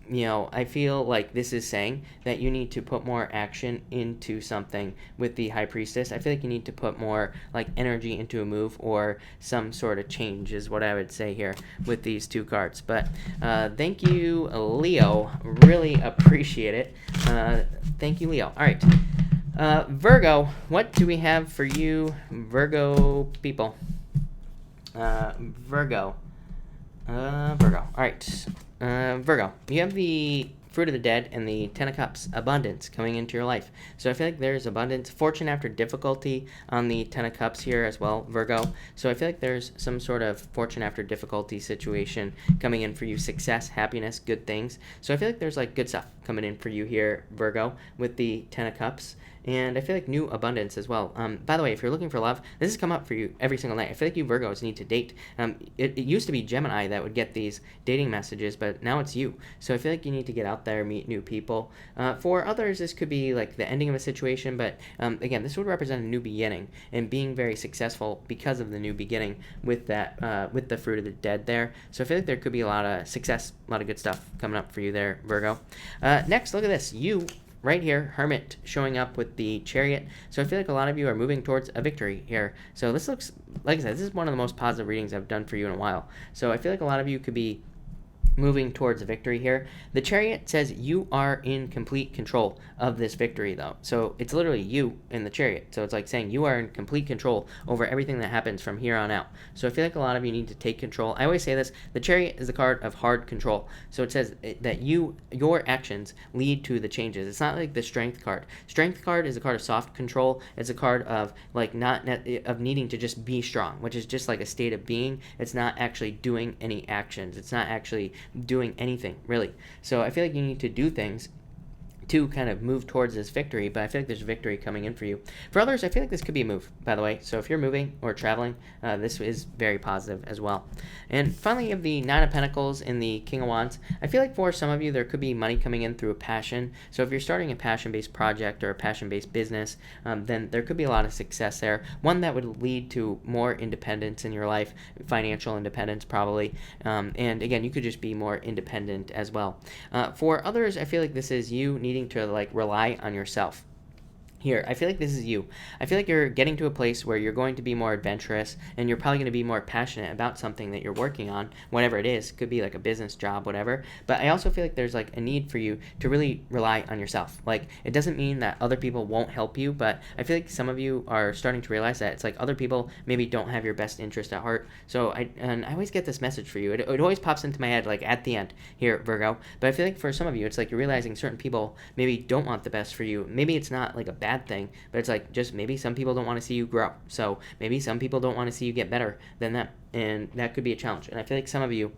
I feel like this is saying that you need to put more action into something with the High Priestess. I feel like you need to put more energy into a move or some sort of change is what I would say here with these two cards. But thank you, Leo. Really appreciate it. Thank you, Leo. All right. Virgo, what do we have for you, Virgo people? Virgo. All right. Virgo, you have the Fruit of the Dead and the Ten of Cups, abundance coming into your life. So I feel like there's abundance, fortune after difficulty on the Ten of Cups here as well, Virgo. So I feel like there's some sort of fortune after difficulty situation coming in for you, success, happiness, good things. So I feel like there's good stuff coming in for you here, Virgo, with the Ten of Cups. And I feel like new abundance as well. By the way, if you're looking for love, this has come up for you every single night. I feel like you Virgos need to date. It used to be Gemini that would get these dating messages, but now it's you. So I feel like you need to get out there, meet new people. For others, this could be like the ending of a situation, but again, this would represent a new beginning and being very successful because of the new beginning with that, with the Fruit of the Dead there. So I feel like there could be a lot of success, a lot of good stuff coming up for you there, Virgo. Next, look at this. You right here, Hermit showing up with the Chariot. So I feel like a lot of you are moving towards a victory here. So this looks, like I said, this is one of the most positive readings I've done for you in a while. So I feel like a lot of you could be moving towards victory here. The Chariot says you are in complete control of this victory, though. So it's literally you in the Chariot. So it's like saying you are in complete control over everything that happens from here on out. So I feel like a lot of you need to take control. I always say this, the Chariot is the card of hard control. So it says that your actions lead to the changes. It's not like the Strength card. Strength card is a card of soft control. It's a card of like of needing to just be strong, which is just like a state of being. It's not actually doing any actions. It's not actually doing anything, really. So I feel like you need to do things to kind of move towards this victory, but I feel like there's victory coming in for you. For others, I feel like this could be a move, by the way. So if you're moving or traveling, this is very positive as well. And finally, you have the Nine of Pentacles and the King of Wands. I feel like for some of you, there could be money coming in through a passion. So if you're starting a passion-based project or a passion-based business, then there could be a lot of success there. One that would lead to more independence in your life, financial independence probably. And again, you could just be more independent as well. For others, I feel like this is you needing to like rely on yourself. Here, I feel like this is you. I feel like you're getting to a place where you're going to be more adventurous and you're probably going to be more passionate about something that you're working on, whatever it is. Could be like a business, job, whatever. But I also feel like there's like a need for you to really rely on yourself. Like, it doesn't mean that other people won't help you, but I feel like some of you are starting to realize that it's like other people maybe don't have your best interest at heart. So I always get this message for you. It always pops into my head like at the end here, Virgo. But I feel like for some of you, it's like you're realizing certain people maybe don't want the best for you. Maybe it's not like a bad thing, but it's like just maybe some people don't want to see you grow. So maybe some people don't want to see you get better than them, and that could be a challenge. And I feel like some of you,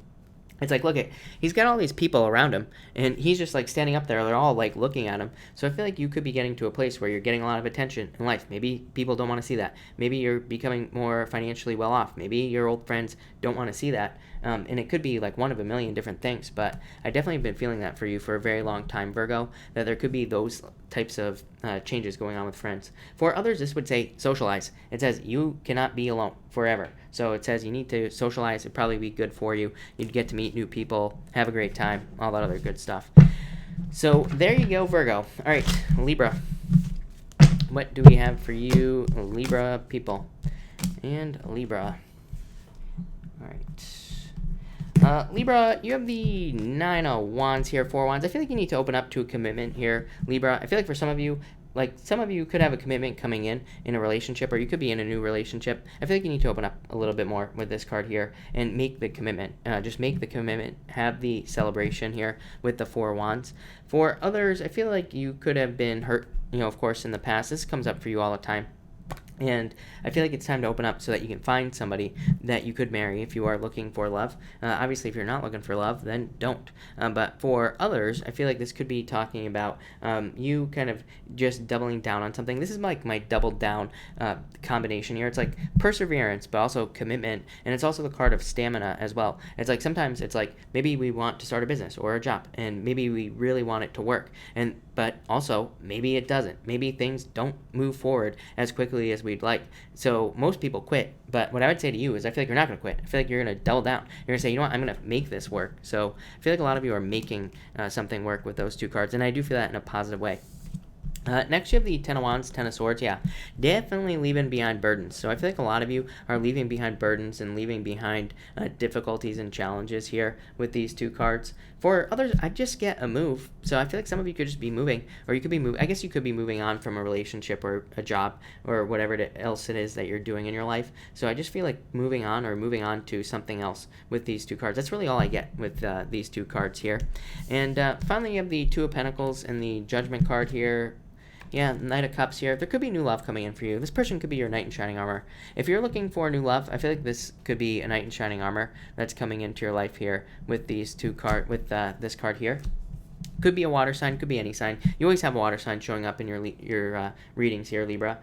it's like, look at, he's got all these people around him, and he's just like standing up there. They're all like looking at him. So I feel like you could be getting to a place where you're getting a lot of attention in life. Maybe people don't want to see that. Maybe you're becoming more financially well off. Maybe your old friends don't want to see that. And it could be like one of a million different things. But I definitely have been feeling that for you for a very long time, Virgo, that there could be those types of changes going on with friends. For others, this would say socialize. It says you cannot be alone forever. So it says you need to socialize. It'd probably be good for you. You'd get to meet new people, have a great time, all that other good stuff. So there you go, Virgo. All right, Libra. What do we have for you, Libra people? And Libra. All right. Libra, you have the 9 of Wands here, 4 Wands. I feel like you need to open up to a commitment here, Libra. I feel like for some of you, like some of you could have a commitment coming in a relationship, or you could be in a new relationship. I feel like you need to open up a little bit more with this card here and make the commitment. Just make the commitment, have the celebration here with the 4 Wands. For others, I feel like you could have been hurt, of course, in the past. This comes up for you all the time. And I feel like it's time to open up so that you can find somebody that you could marry if you are looking for love. Obviously, if you're not looking for love, then don't. But for others, I feel like this could be talking about you kind of just doubling down on something. This is like my double down combination here. It's like perseverance, but also commitment. And it's also the card of stamina as well. It's like sometimes it's like maybe we want to start a business or a job, and maybe we really want it to work. But also, maybe it doesn't. Maybe things don't move forward as quickly as we'd like. So most people quit. But what I would say to you is I feel like you're not going to quit. I feel like you're going to double down. You're going to say, you know what, I'm going to make this work. So I feel like a lot of you are making something work with those two cards. And I do feel that in a positive way. Next, you have the 10 of Wands, 10 of Swords. Yeah, definitely leaving behind burdens. So I feel like a lot of you are leaving behind burdens and leaving behind difficulties and challenges here with these two cards. For others, I just get a move. So I feel like some of you could just be moving, or you could be moving. I guess you could be moving on from a relationship or a job or whatever else it is that you're doing in your life. So I just feel like moving on or moving on to something else with these two cards. That's really all I get with these two cards here. And finally, you have the 2 of Pentacles and the Judgment card here. Yeah, Knight of Cups here. There could be new love coming in for you. This person could be your knight in shining armor. If you're looking for new love, I feel like this could be a knight in shining armor that's coming into your life here with these two this card here. Could be a water sign, could be any sign. You always have a water sign showing up in your readings here, Libra.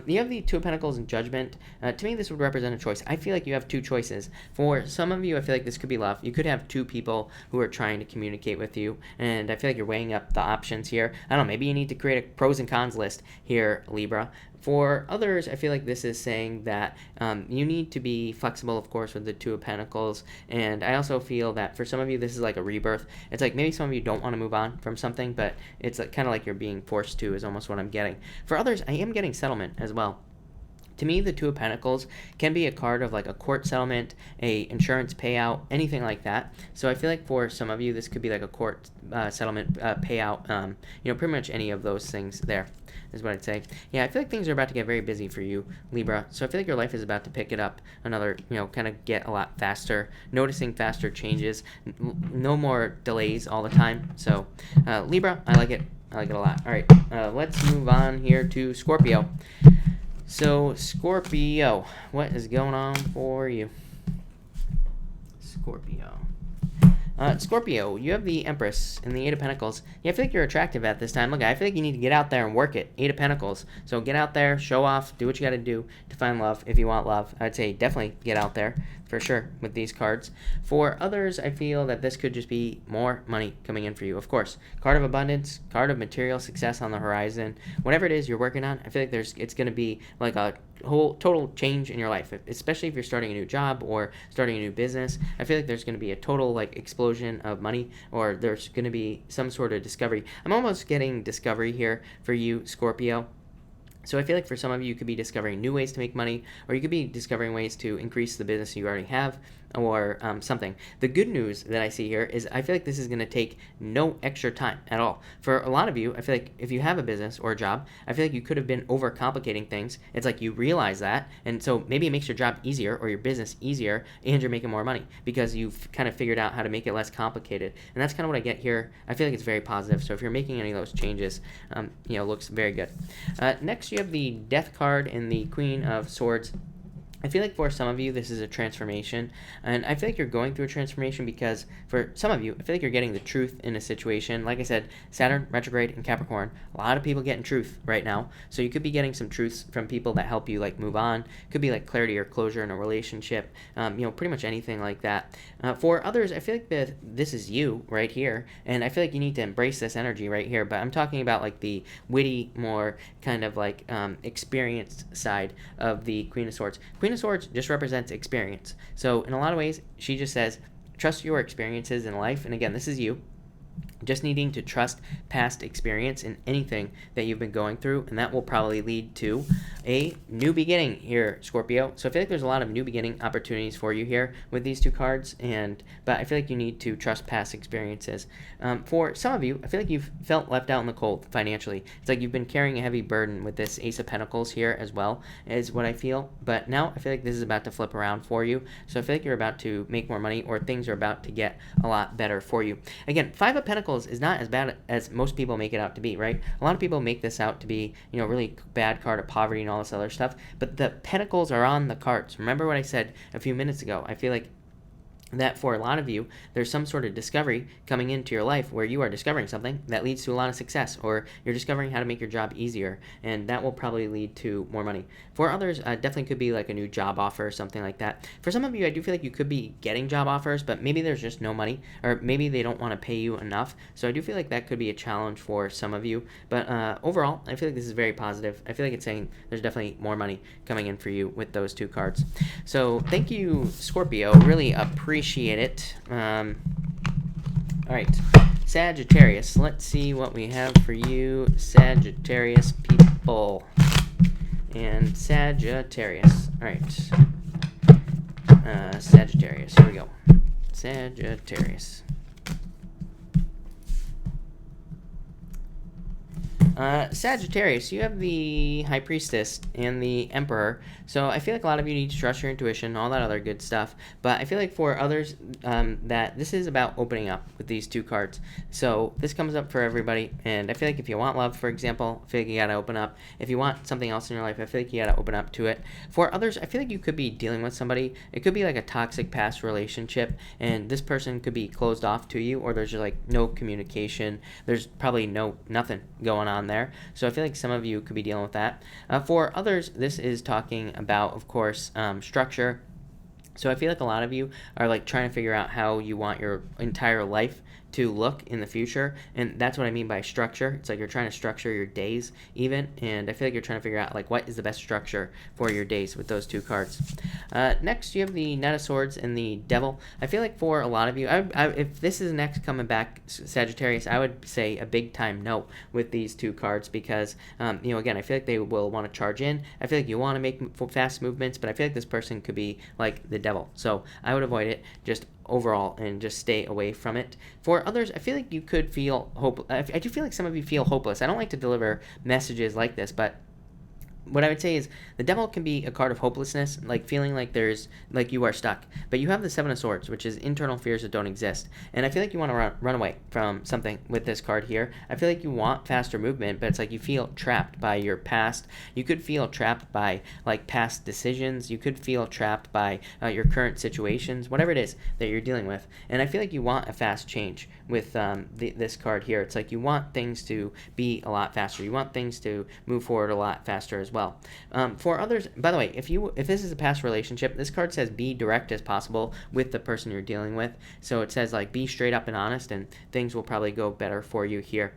You have the 2 of Pentacles and Judgment. To me, this would represent a choice. I feel like you have 2 choices. For some of you, I feel like this could be love. You could have 2 people who are trying to communicate with you, and I feel like you're weighing up the options here. I don't know, maybe you need to create a pros and cons list here, Libra. For others, I feel like this is saying that you need to be flexible, of course, with the 2 of Pentacles. And I also feel that for some of you, this is like a rebirth. It's like maybe some of you don't want to move on from something, but it's like, kind of like you're being forced to is almost what I'm getting. For others, I am getting settlement as well. to me, the Two of Pentacles can be a card of like a court settlement, a insurance payout, anything like that. So I feel like for some of you, this could be like a court settlement payout, pretty much any of those things there is what I'd say. Yeah, I feel like things are about to get very busy for you, Libra. So I feel like your life is about to pick it up another, kind of get a lot faster, noticing faster changes, no more delays all the time. So Libra, I like it. I like it a lot. All right, let's move on here to Scorpio. So Scorpio, what is going on for you? Scorpio. Scorpio, you have the Empress and the Eight of Pentacles. Yeah, I feel like you're attractive at this time. Look, I feel like you need to get out there and work it. Eight of Pentacles. So get out there, show off, do what you got to do to find love if you want love. I'd say definitely get out there for sure with these cards. For others, I feel that this could just be more money coming in for you. Of course, card of abundance, card of material success on the horizon. Whatever it is you're working on, I feel like it's going to be like a whole total change in your life, especially if you're starting a new job or starting a new business. I feel like there's going to be a total like explosion of money, or there's going to be some sort of discovery. I'm almost getting discovery here for you, Scorpio. So I feel like for some of you, you could be discovering new ways to make money, or you could be discovering ways to increase the business you already have, or something. The good news that I see here is I feel like this is going to take no extra time at all. For a lot of you, I feel like if you have a business or a job, I feel like you could have been overcomplicating things. It's like you realize that, and so maybe it makes your job easier or your business easier, and you're making more money because you've kind of figured out how to make it less complicated. And that's kind of what I get here. I feel like it's very positive. So if you're making any of those changes, looks very good. Next, you have the Death card and the Queen of Swords. I feel like for some of you, this is a transformation, and I feel like you're going through a transformation because for some of you, I feel like you're getting the truth in a situation. Like I said, Saturn retrograde in Capricorn, a lot of people getting truth right now, so you could be getting some truths from people that help you like move on. Could be like clarity or closure in a relationship, pretty much anything like that. For others, I feel like this is you right here, and I feel like you need to embrace this energy right here, but I'm talking about like the witty, more kind of like experienced side of the Queen of Swords. Queen of Swords just represents experience. So in a lot of ways, she just says, trust your experiences in life. And again, this is you. Just needing to trust past experience in anything that you've been going through, and that will probably lead to a new beginning here, Scorpio. So I feel like there's a lot of new beginning opportunities for you here with these two cards, but I feel like you need to trust past experiences. For some of you, I feel like you've felt left out in the cold financially. It's like you've been carrying a heavy burden with this Ace of Pentacles here as well, is what I feel. But now I feel like this is about to flip around for you. So I feel like you're about to make more money, or things are about to get a lot better for you. Again, Five of Pentacles is not as bad as most people make it out to be, right? A lot of people make this out to be, really bad card of poverty and all this other stuff, but the pentacles are on the cards. Remember what I said a few minutes ago. I feel like that for a lot of you, there's some sort of discovery coming into your life where you are discovering something that leads to a lot of success, or you're discovering how to make your job easier, and that will probably lead to more money. For others, definitely could be like a new job offer or something like that. For some of you, I do feel like you could be getting job offers, but maybe there's just no money, or maybe they don't want to pay you enough. So I do feel like that could be a challenge for some of you. But overall, I feel like this is very positive. I feel like it's saying there's definitely more money coming in for you with those two cards. So thank you, Scorpio. Really appreciate it. All right, Sagittarius. Let's see what we have for you, Sagittarius people. And Sagittarius. All right, Sagittarius. Here we go. Sagittarius. Sagittarius, you have the High Priestess and the Emperor, so I feel like a lot of you need to trust your intuition, all that other good stuff, but I feel like for others, that this is about opening up with these two cards. So this comes up for everybody, and I feel like if you want love, for example, I feel like you gotta open up. If you want something else in your life, I feel like you gotta open up to it. For others, I feel like you could be dealing with somebody. It could be like a toxic past relationship, and this person could be closed off to you, or there's just like no communication. There's probably nothing going on there. So I feel like some of you could be dealing with that. For others, this is talking about, of course, structure. So I feel like a lot of you are like trying to figure out how you want your entire life to look in the future, and that's what I mean by structure. It's like you're trying to structure your days even, and I feel like you're trying to figure out like what is the best structure for your days with those two cards. Next, you have the Knight of Swords and the Devil. I feel like for a lot of you, if this is next coming back, Sagittarius, I would say a big time no with these two cards because, again, I feel like they will want to charge in. I feel like you want to make fast movements, but I feel like this person could be like the Devil. So I would avoid it just overall and just stay away from it. For others, I feel like you could feel hope. I do feel like some of you feel hopeless. I don't like to deliver messages like this, but what I would say is the Devil can be a card of hopelessness, like feeling like you are stuck. But you have the Seven of Swords, which is internal fears that don't exist. And I feel like you want to run away from something with this card here. I feel like you want faster movement, but it's like you feel trapped by your past. You could feel trapped by like past decisions. You could feel trapped by your current situations, whatever it is that you're dealing with. And I feel like you want a fast change with this card here. It's like you want things to be a lot faster. You want things to move forward a lot faster as well. For others, by the way, if this is a past relationship, this card says be direct as possible with the person you're dealing with. So it says like be straight up and honest, and things will probably go better for you here.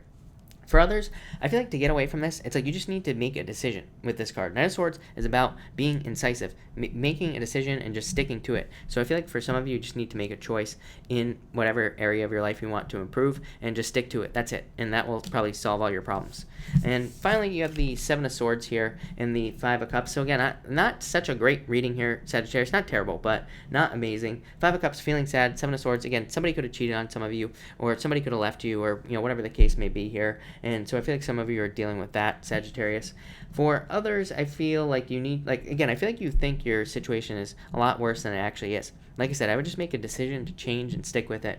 For others, I feel like to get away from this, it's like you just need to make a decision with this card. Knight of Swords is about being incisive, making a decision and just sticking to it. So I feel like for some of you, you just need to make a choice in whatever area of your life you want to improve and just stick to it. That's it. And that will probably solve all your problems. And finally, you have the Seven of Swords here and the Five of Cups. So again, not such a great reading here, Sagittarius. Not terrible, but not amazing. Five of Cups, feeling sad. Seven of Swords, again, somebody could have cheated on some of you, or somebody could have left you, or whatever the case may be here. And so I feel like some of you are dealing with that, Sagittarius. For others, I feel like you need, again, I feel like you think your situation is a lot worse than it actually is. Like I said, I would just make a decision to change and stick with it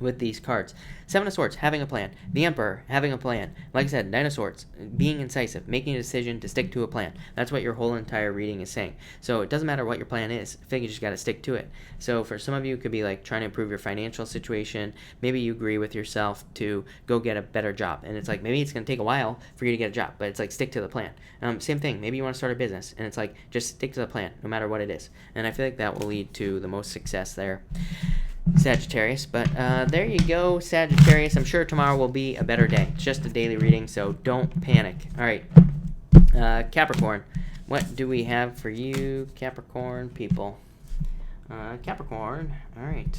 with these cards. Seven of Swords, having a plan. The Emperor, having a plan. Like I said, Knight of Swords, being incisive, making a decision to stick to a plan. That's what your whole entire reading is saying. So it doesn't matter what your plan is. I think you just got to stick to it. So for some of you, it could be like trying to improve your financial situation. Maybe you agree with yourself to go get a better job. And it's like, maybe it's going to take a while for you to get a job, but it's like, stick to the plan. Same thing. Maybe you want to start a business, and it's like, just stick to the plan, no matter what it is. And I feel like that will lead to the most success there, Sagittarius. But there you go, Sagittarius. I'm sure tomorrow will be a better day. It's just a daily reading, so don't panic. All right, Capricorn, what do we have for you, Capricorn people? Capricorn, all right.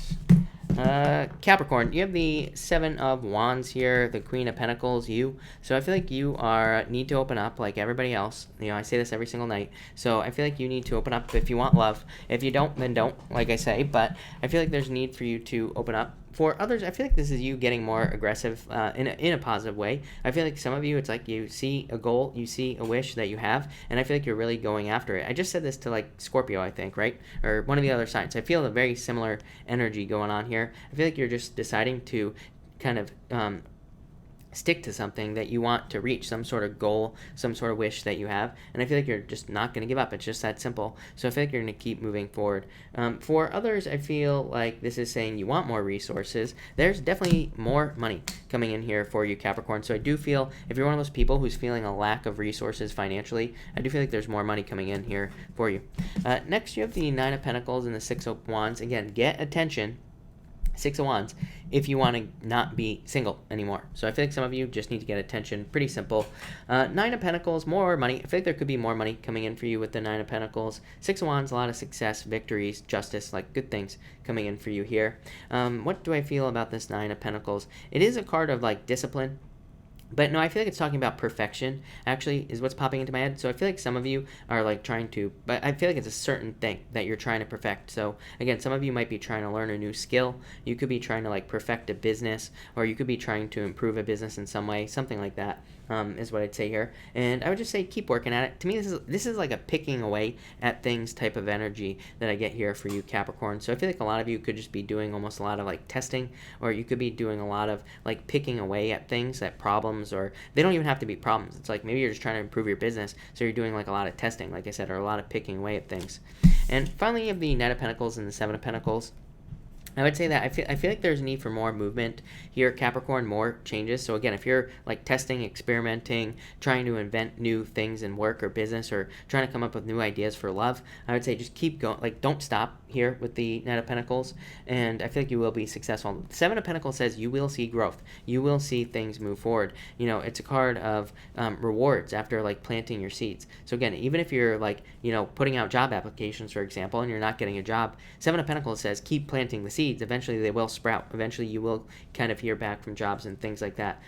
Capricorn, you have the Seven of Wands here, the Queen of Pentacles, you. So I feel like you need to open up like everybody else. I say this every single night. So I feel like you need to open up if you want love. If you don't, then don't, like I say. But I feel like there's need for you to open up. For others, I feel like this is you getting more aggressive in a positive way. I feel like some of you, it's like you see a goal, you see a wish that you have, and I feel like you're really going after it. I just said this to like Scorpio, I think, right? Or one of the other signs. I feel a very similar energy going on here. I feel like you're just deciding to kind of stick to something that you want to reach, some sort of goal, some sort of wish that you have, and I feel like you're just not going to give up. It's just that simple. So I feel like you're going to keep moving forward. For others, I feel like this is saying you want more resources. There's definitely more money coming in here for you, Capricorn. So I do feel if you're one of those people who's feeling a lack of resources financially, I do feel like there's more money coming in here for you. Next, you have the Nine of Pentacles and the Six of Wands. Again, get attention. Six of Wands if you want to not be single anymore. So I feel like some of you just need to get attention. Pretty simple. Nine of Pentacles, more money. I feel like there could be more money coming in for you with the Nine of Pentacles. Six of Wands, a lot of success, victories, justice, like good things coming in for you here. What do I feel about this Nine of Pentacles? It is a card of like discipline. But no, I feel like it's talking about perfection, actually, is what's popping into my head. So I feel like some of you are like trying to, but I feel like it's a certain thing that you're trying to perfect. So again, some of you might be trying to learn a new skill. You could be trying to like perfect a business, or you could be trying to improve a business in some way, something like that. Is what I'd say here. And I would just say keep working at it. To me, this is like a picking away at things type of energy that I get here for you, Capricorn. So I feel like a lot of you could just be doing almost a lot of like testing, or you could be doing a lot of like picking away at things, at problems, or they don't even have to be problems. It's like maybe you're just trying to improve your business, so you're doing like a lot of testing, like I said, or a lot of picking away at things. And finally, you have the Knight of Pentacles and the Seven of Pentacles. I would say that I feel like there's a need for more movement here, Capricorn, more changes. So again, if you're like testing, experimenting, trying to invent new things in work or business, or trying to come up with new ideas for love, I would say just keep going. Like, don't stop here with the Knight of Pentacles, and I feel like you will be successful. The Seven of Pentacles says you will see growth. You will see things move forward. You know, it's a card of rewards after like planting your seeds. So again, even if you're like, you know, putting out job applications, for example, and you're not getting a job, Seven of Pentacles says keep planting the seeds. Eventually they will sprout. Eventually you will kind of hear back from jobs and things like that.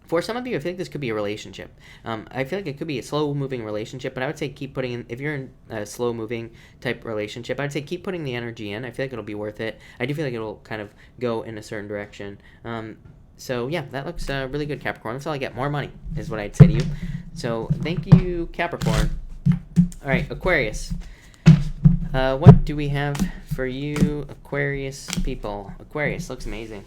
For some of you, I feel like this could be a relationship. I feel like it could be a slow-moving relationship, but I would say keep putting in, if you're in a slow-moving type relationship, I'd say keep putting the energy in. I feel like it'll be worth it. I do feel like it'll kind of go in a certain direction. So yeah, that looks really good, Capricorn. That's all I get. More money is what I'd say to you. So thank you, Capricorn. All right, Aquarius. What do we have for you, Aquarius people? Aquarius looks amazing.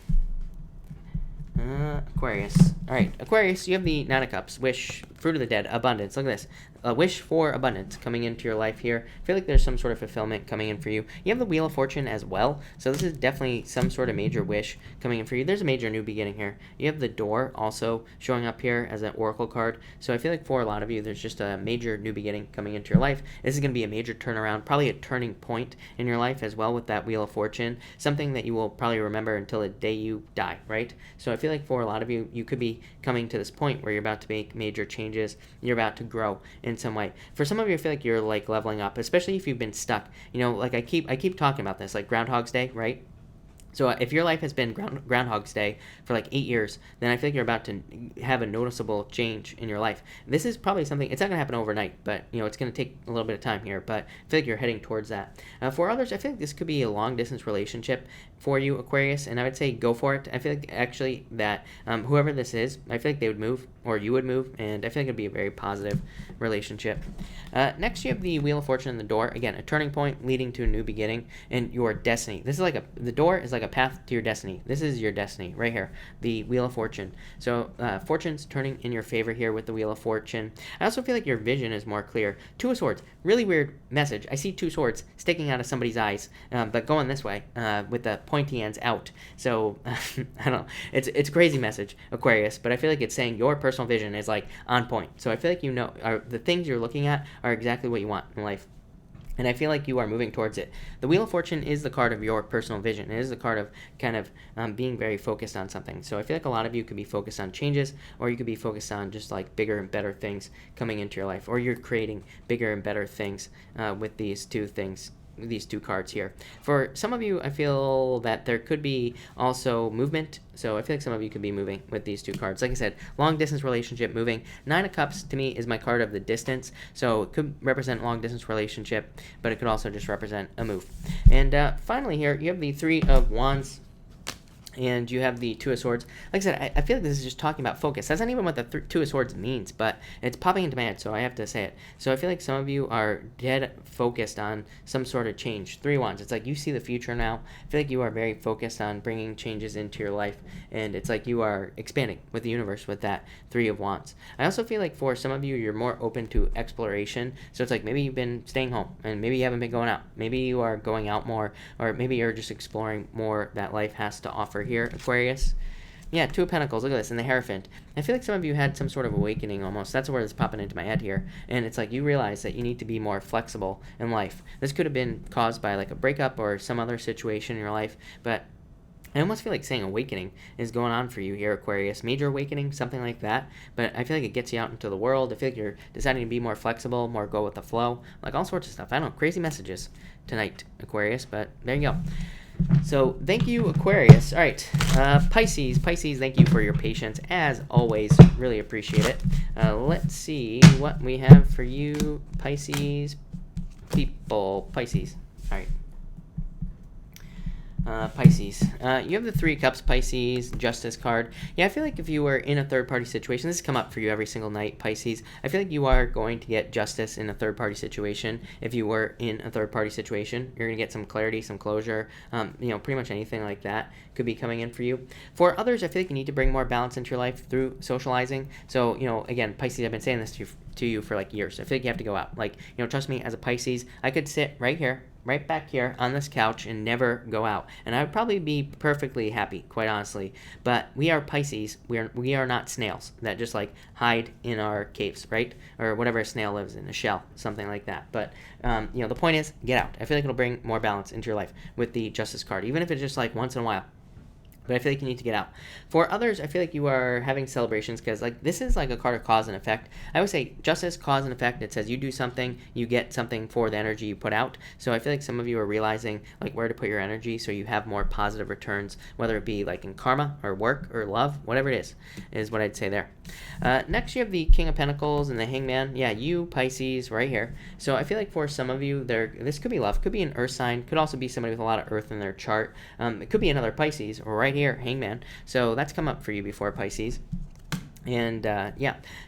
Aquarius. All right, Aquarius, you have the Nine of Cups, wish, fruit of the dead, abundance. Look at this. A wish for abundance coming into your life here. I feel like there's some sort of fulfillment coming in for you. You have the Wheel of Fortune as well, so this is definitely some sort of major wish coming in for you. There's a major new beginning here. You have the Door also showing up here as an oracle card, so I feel like for a lot of you, there's just a major new beginning coming into your life. This is going to be a major turnaround, probably a turning point in your life as well with that Wheel of Fortune, something that you will probably remember until the day you die, right? So I feel like for a lot of you, you could be coming to this point where you're about to make major changes, you're about to grow in some way. For some of you, I feel like you're like leveling up, especially if you've been stuck. You know, like I keep talking about this, like Groundhog's Day, right? So if your life has been Groundhog's Day for like 8 years, then I feel like you're about to have a noticeable change in your life. This is probably something, it's not going to happen overnight, but, you know, it's going to take a little bit of time here, but I feel like you're heading towards that. For others, I feel like this could be a long-distance relationship for you, Aquarius, and I would say go for it. I feel like actually that whoever this is, I feel like they would move, or you would move, and I feel like it would be a very positive relationship. Next, you have the Wheel of Fortune and the Door. Again, a turning point leading to a new beginning and your destiny. This is like the Door is like a path to your destiny. This is your destiny right here, the Wheel of Fortune. So fortune's turning in your favor here with the Wheel of Fortune. I also feel like your vision is more clear. Two of Swords, really weird message. I see two swords sticking out of somebody's eyes, but going this way with the pointy ends out. So I don't know. It's a crazy message, Aquarius, but I feel like it's saying your personal vision is like on point. So I feel like you know the things you're looking at are exactly what you want in life. And I feel like you are moving towards it. The Wheel of Fortune is the card of your personal vision. It is the card of kind of being very focused on something. So I feel like a lot of you could be focused on changes, or you could be focused on just like bigger and better things coming into your life, or you're creating bigger and better things with these two things. These two cards here. For some of you, I feel that there could be also movement. So I feel like some of you could be moving with these two cards. Like I said, long distance relationship, moving. Nine of Cups to me is my card of the distance. So it could represent long distance relationship, but it could also just represent a move. And finally here, you have the Three of Wands. And you have the Two of Swords. Like I said, I feel like this is just talking about focus. That's not even what the Two of Swords means, but it's popping into my head, so I have to say it. So I feel like some of you are dead focused on some sort of change. Three of Wands. It's like you see the future now. I feel like you are very focused on bringing changes into your life, and it's like you are expanding with the universe with that Three of Wands. I also feel like for some of you, you're more open to exploration. So it's like maybe you've been staying home, and maybe you haven't been going out. Maybe you are going out more, or maybe you're just exploring more that life has to offer here, Aquarius. Yeah, Two of Pentacles. Look at this, and the Hierophant. I feel like some of you had some sort of awakening almost. That's where it's popping into my head here. And it's like you realize that you need to be more flexible in life. This could have been caused by like a breakup or some other situation in your life, but I almost feel like saying awakening is going on for you here, Aquarius. Major awakening, something like that. But I feel like it gets you out into the world. I feel like you're deciding to be more flexible, more go with the flow, like all sorts of stuff. I don't know, crazy messages tonight, Aquarius, but there you go. So thank you, Aquarius. All right, Pisces, thank you for your patience. As always, really appreciate it. Let's see what we have for you, Pisces people. Pisces. All right. Pisces. You have the Three of Cups, Pisces, Justice card. Yeah, I feel like if you were in a third-party situation, this has come up for you every single night, Pisces. I feel like you are going to get justice in a third-party situation. If you were in a third-party situation, you're going to get some clarity, some closure, you know, pretty much anything like that could be coming in for you. For others, I feel like you need to bring more balance into your life through socializing. So, you know, again, Pisces, I've been saying this to you for like years. I feel like you have to go out. Like, you know, trust me, as a Pisces, I could sit right here right back here on this couch and never go out. And I would probably be perfectly happy, quite honestly. But we are Pisces. We are not snails that just like hide in our caves, right? Or whatever a snail lives in, a shell, something like that. But the point is, get out. I feel like it'll bring more balance into your life with the Justice card, even if it's just like once in a while. But I feel like you need to get out. For others, I feel like you are having celebrations because like this is like a card of cause and effect. I always say justice, cause, and effect. It says you do something, you get something for the energy you put out. So I feel like some of you are realizing like where to put your energy so you have more positive returns, whether it be like in karma or work or love, whatever it is what I'd say there. Next, you have the King of Pentacles and the Hangman. Yeah, you, Pisces, right here. So I feel like for some of you, this could be love, could be an earth sign, could also be somebody with a lot of earth in their chart. It could be another Pisces right here, Hangman. So that's come up for you before, Pisces. And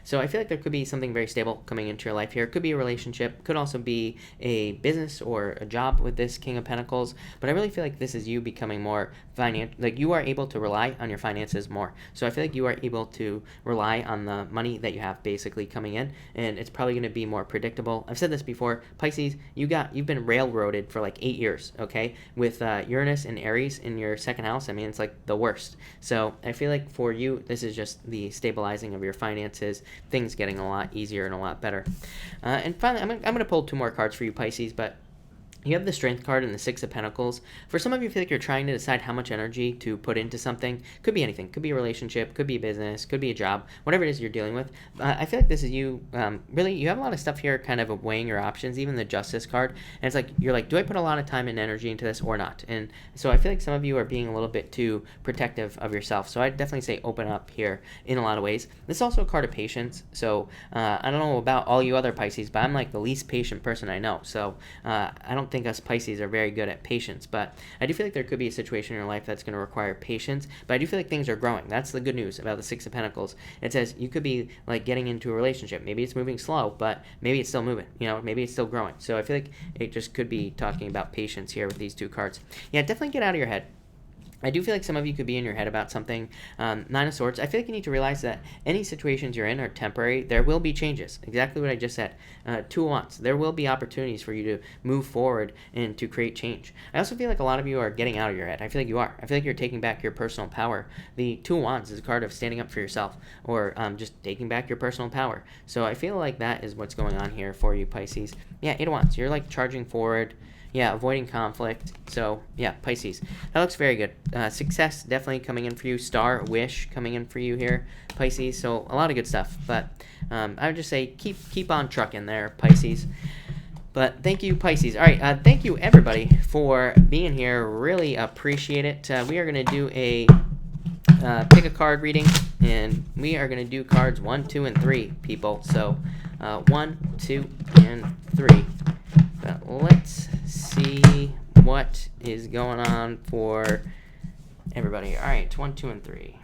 so I feel like there could be something very stable coming into your life here. It could be a relationship, could also be a business or a job with this King of Pentacles. But I really feel like this is you becoming more like you are able to rely on your finances more. So I feel like you are able to rely on the money that you have basically coming in, and it's probably going to be more predictable. I've said this before, Pisces, you've been railroaded for like 8 years, okay, with Uranus and Aries in your second house. I mean, it's like the worst. So I feel like for you, this is just the stabilizing of your finances, things getting a lot easier and a lot better. And finally, I'm going to pull 2 more cards for you, Pisces, but you have the Strength card and the Six of Pentacles. For some of you, feel like you're trying to decide how much energy to put into something. Could be anything. Could be a relationship. Could be a business. Could be a job. Whatever it is you're dealing with. I feel like this is you. Really, you have a lot of stuff here kind of weighing your options, even the Justice card. And it's like, you're like, do I put a lot of time and energy into this or not? And so I feel like some of you are being a little bit too protective of yourself. So I'd definitely say open up here in a lot of ways. This is also a card of patience. So I don't know about all you other Pisces, but I'm like the least patient person I know. So I don't think us Pisces are very good at patience, but I do feel like there could be a situation in your life that's going to require patience, but I do feel like things are growing. That's the good news about the Six of Pentacles. It says you could be like getting into a relationship. Maybe it's moving slow, but maybe it's still moving, maybe it's still growing. So I feel like it just could be talking about patience here with these 2 cards. Yeah, definitely get out of your head. I do feel like some of you could be in your head about something. 9 of Swords, I feel like you need to realize that any situations you're in are temporary. There will be changes. Exactly what I just said. 2 of Wands, there will be opportunities for you to move forward and to create change. I also feel like a lot of you are getting out of your head. I feel like you are. I feel like you're taking back your personal power. The 2 of Wands is a card of standing up for yourself, or just taking back your personal power. So I feel like that is what's going on here for you, Pisces. Yeah, 8 of Wands, you're like charging forward. Yeah, avoiding conflict. So, yeah, Pisces. That looks very good. Success definitely coming in for you. Star, wish coming in for you here, Pisces. So, a lot of good stuff. But I would just say keep on trucking there, Pisces. But thank you, Pisces. All right, thank you, everybody, for being here. Really appreciate it. We are going to do a pick a card reading, and we are going to do cards 1, 2, and 3, people. So, 1, 2, and 3. But let's see what is going on for everybody. All right, 1, 2, and 3.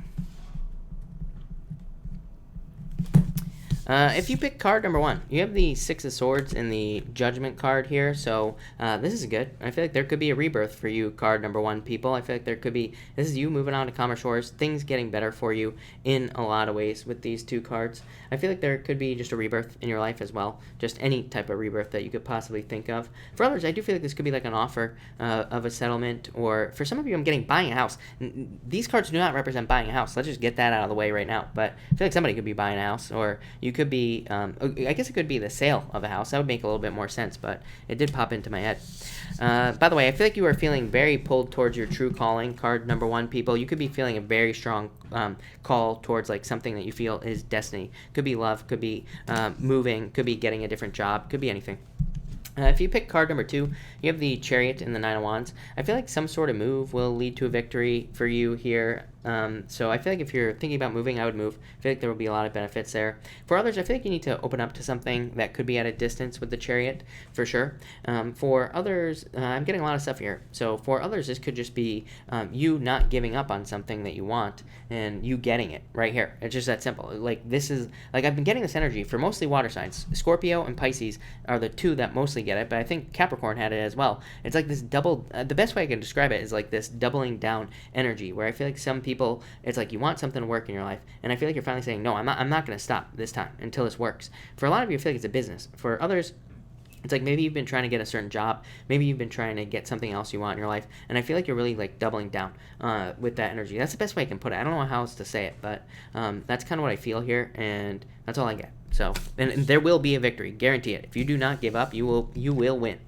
If you pick card number 1, you have the Six of Swords and the Judgment card here, so this is good. I feel like there could be a rebirth for you, card number 1, people. I feel like there could be, this is you moving on to calmer shores, things getting better for you in a lot of ways with these 2 cards. I feel like there could be just a rebirth in your life as well, just any type of rebirth that you could possibly think of. For others, I do feel like this could be like an offer of a settlement, or for some of you, I'm getting buying a house. These cards do not represent buying a house. Let's just get that out of the way right now, but I feel like somebody could be buying a house, or you could be, I guess it could be the sale of a house. That would make a little bit more sense, but it did pop into my head. By the way, I feel like you are feeling very pulled towards your true calling, card number 1, people. You could be feeling a very strong call towards like something that you feel is destiny. Could be love, could be moving, could be getting a different job, could be anything. If you pick card number 2, you have the Chariot and the 9 of Wands. I feel like some sort of move will lead to a victory for you here. So I feel like if you're thinking about moving, I would move. I feel like there will be a lot of benefits there. For others, I feel like you need to open up to something that could be at a distance with the Chariot, for sure. For others, I'm getting a lot of stuff here. So for others, this could just be you not giving up on something that you want and you getting it right here. It's just that simple. Like this is, like I've been getting this energy for mostly water signs. Scorpio and Pisces are the 2 that mostly get it, but I think Capricorn had it as well. It's like this double, the best way I can describe it is like this doubling down energy, where I feel like some people, it's like you want something to work in your life, and I feel like you're finally saying, no, I'm not going to stop this time until this works. For a lot of you, I feel like it's a business. For others, It's like maybe you've been trying to get a certain job. Maybe you've been trying to get something else you want in your life. And I feel like you're really like doubling down with that energy. That's the best way I can put it. I don't know how else to say it, but that's kind of what I feel here. And that's all I get. So, and there will be a victory. Guarantee it. If you do not give up, you will win.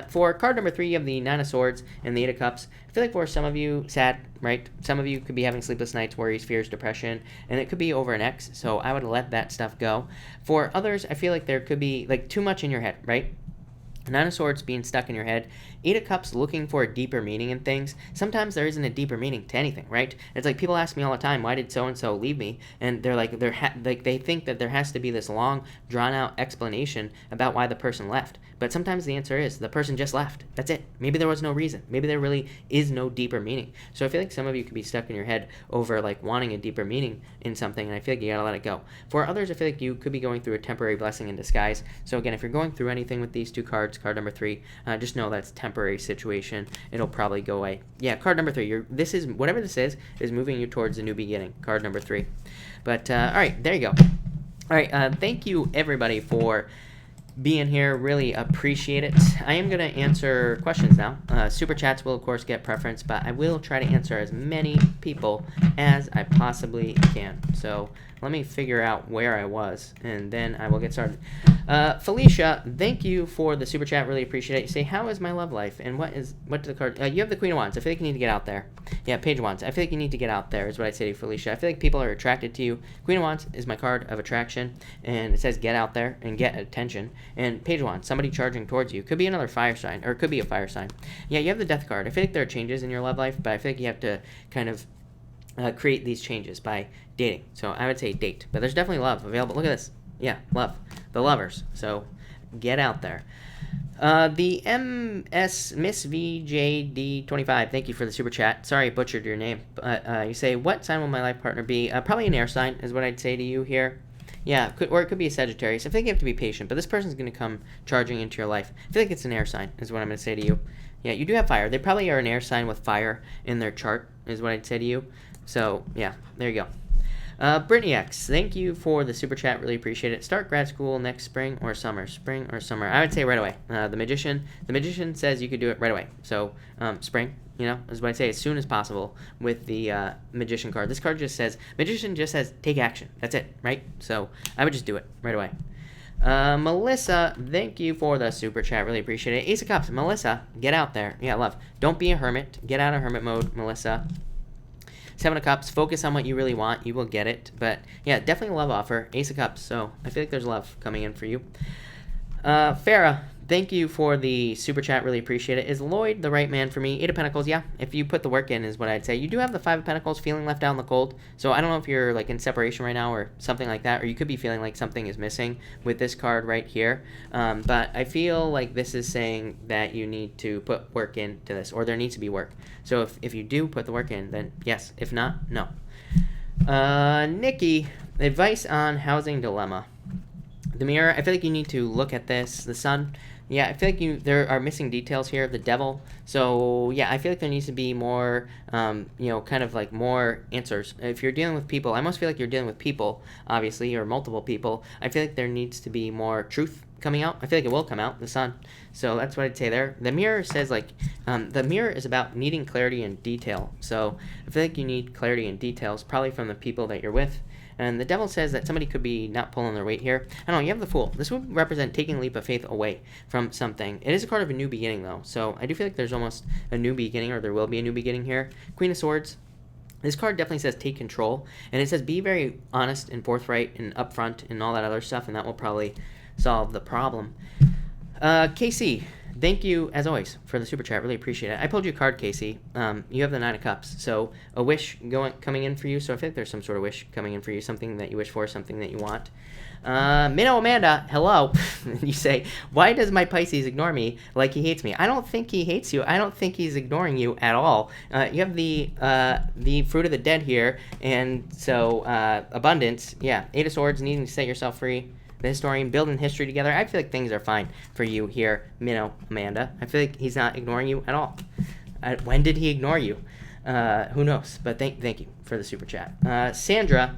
For card number 3, you have the Nine of Swords and the Eight of Cups. I feel like for some of you, sad, right? Some of you could be having sleepless nights, worries, fears, depression, and it could be over an ex, so I would let that stuff go. For others, I feel like there could be like too much in your head, right? Nine of Swords being stuck in your head, Eight of Cups looking for a deeper meaning in things. Sometimes there isn't a deeper meaning to anything, right? It's like people ask me all the time, why did so-and-so leave me? And they're like, they think that there has to be this long, drawn-out explanation about why the person left. But sometimes the answer is the person just left. That's it. Maybe there was no reason. Maybe there really is no deeper meaning. So I feel like some of you could be stuck in your head over like wanting a deeper meaning in something, and I feel like you gotta let it go. For others, I feel like you could be going through a temporary blessing in disguise. So again, if you're going through anything with these two cards, card number 3, just know that's temporary situation. It'll probably go away. Yeah, card number 3. This is whatever this is moving you towards a new beginning. Card number 3. But all right, there you go. All right, thank you everybody for being here. Really appreciate it. I am going to answer questions now. Super chats will of course get preference, but I will try to answer as many people as I possibly can. So let me figure out where I was, and then I will get started. Felicia, thank you for the super chat. Really appreciate it. You say, how is my love life? And what the card? You have the Queen of Wands. I feel like you need to get out there. Yeah, Page of Wands. I feel like you need to get out there is what I'd say to Felicia. I feel like people are attracted to you. Queen of Wands is my card of attraction, and it says get out there and get attention. And Page of Wands, somebody charging towards you. Could be another fire sign, or it could be a fire sign. Yeah, you have the Death card. I feel like there are changes in your love life, but I feel like you have to kind of create these changes by dating. So I would say date, but there's definitely love available. Look at this. Yeah, love. The lovers. So get out there. The MS Miss VJD25, thank you for the super chat. Sorry I butchered your name. You say, what sign will my life partner be? Probably an air sign is what I'd say to you here. Yeah, or it could be a Sagittarius. I think you have to be patient, but this person's going to come charging into your life. I feel like it's an air sign is what I'm going to say to you. Yeah, you do have fire. They probably are an air sign with fire in their chart is what I'd say to you. So, yeah, there you go. Brittany X, thank you for the super chat. Really appreciate it. Start grad school next spring or summer? Spring or summer? I would say right away. The magician says you could do it right away. So, spring, is what I'd say as soon as possible with the magician card. This card just says, magician just says take action. That's it, right? So, I would just do it right away. Melissa, thank you for the super chat. Really appreciate it. Ace of Cups, Melissa, get out there. Yeah, love. Don't be a hermit. Get out of hermit mode, Melissa. Seven of Cups, focus on what you really want. You will get it. But, yeah, definitely a love offer. Ace of Cups, so I feel like there's love coming in for you. Farah, thank you for the super chat. Really appreciate it. Is Lloyd the right man for me? Eight of Pentacles, yeah. If you put the work in is what I'd say. You do have the Five of Pentacles, feeling left out in the cold. So I don't know if you're like in separation right now or something like that. Or you could be feeling like something is missing with this card right here. But I feel like this is saying that you need to put work into this. Or there needs to be work. So if you do put the work in, then yes. If not, no. Nikki, advice on housing dilemma. The Mirror, I feel like you need to look at this. The Sun, yeah, I feel like there are missing details here. The Devil, so yeah, I feel like there needs to be more, kind of like more answers. If you're dealing with people, I almost feel like you're dealing with people, obviously, or multiple people. I feel like there needs to be more truth coming out. I feel like it will come out, the Sun. So that's what I'd say there. The Mirror says the Mirror is about needing clarity and detail. So I feel like you need clarity and details, probably from the people that you're with. And the Devil says that somebody could be not pulling their weight here. I don't know, you have the Fool. This would represent taking a leap of faith away from something. It is a card of a new beginning, though. So I do feel like there's almost a new beginning, or there will be a new beginning here. Queen of Swords. This card definitely says take control. And it says be very honest and forthright and upfront and all that other stuff. And that will probably solve the problem. KC. Thank you, as always, for the super chat. Really appreciate it. I pulled you a card, Casey. You have the Nine of Cups. So a wish coming in for you. So I think there's some sort of wish coming in for you. Something that you wish for, something that you want. Minnow Amanda, hello. You say, why does my Pisces ignore me like he hates me? I don't think he hates you. I don't think he's ignoring you at all. You have the Fruit of the Dead here. And so abundance. Yeah, Eight of Swords, needing to set yourself free. The Historian, building history together. I feel like things are fine for you here, Minnow Amanda. I feel like he's not ignoring you at all. When did he ignore you? Who knows? But thank you for the super chat. Sandra,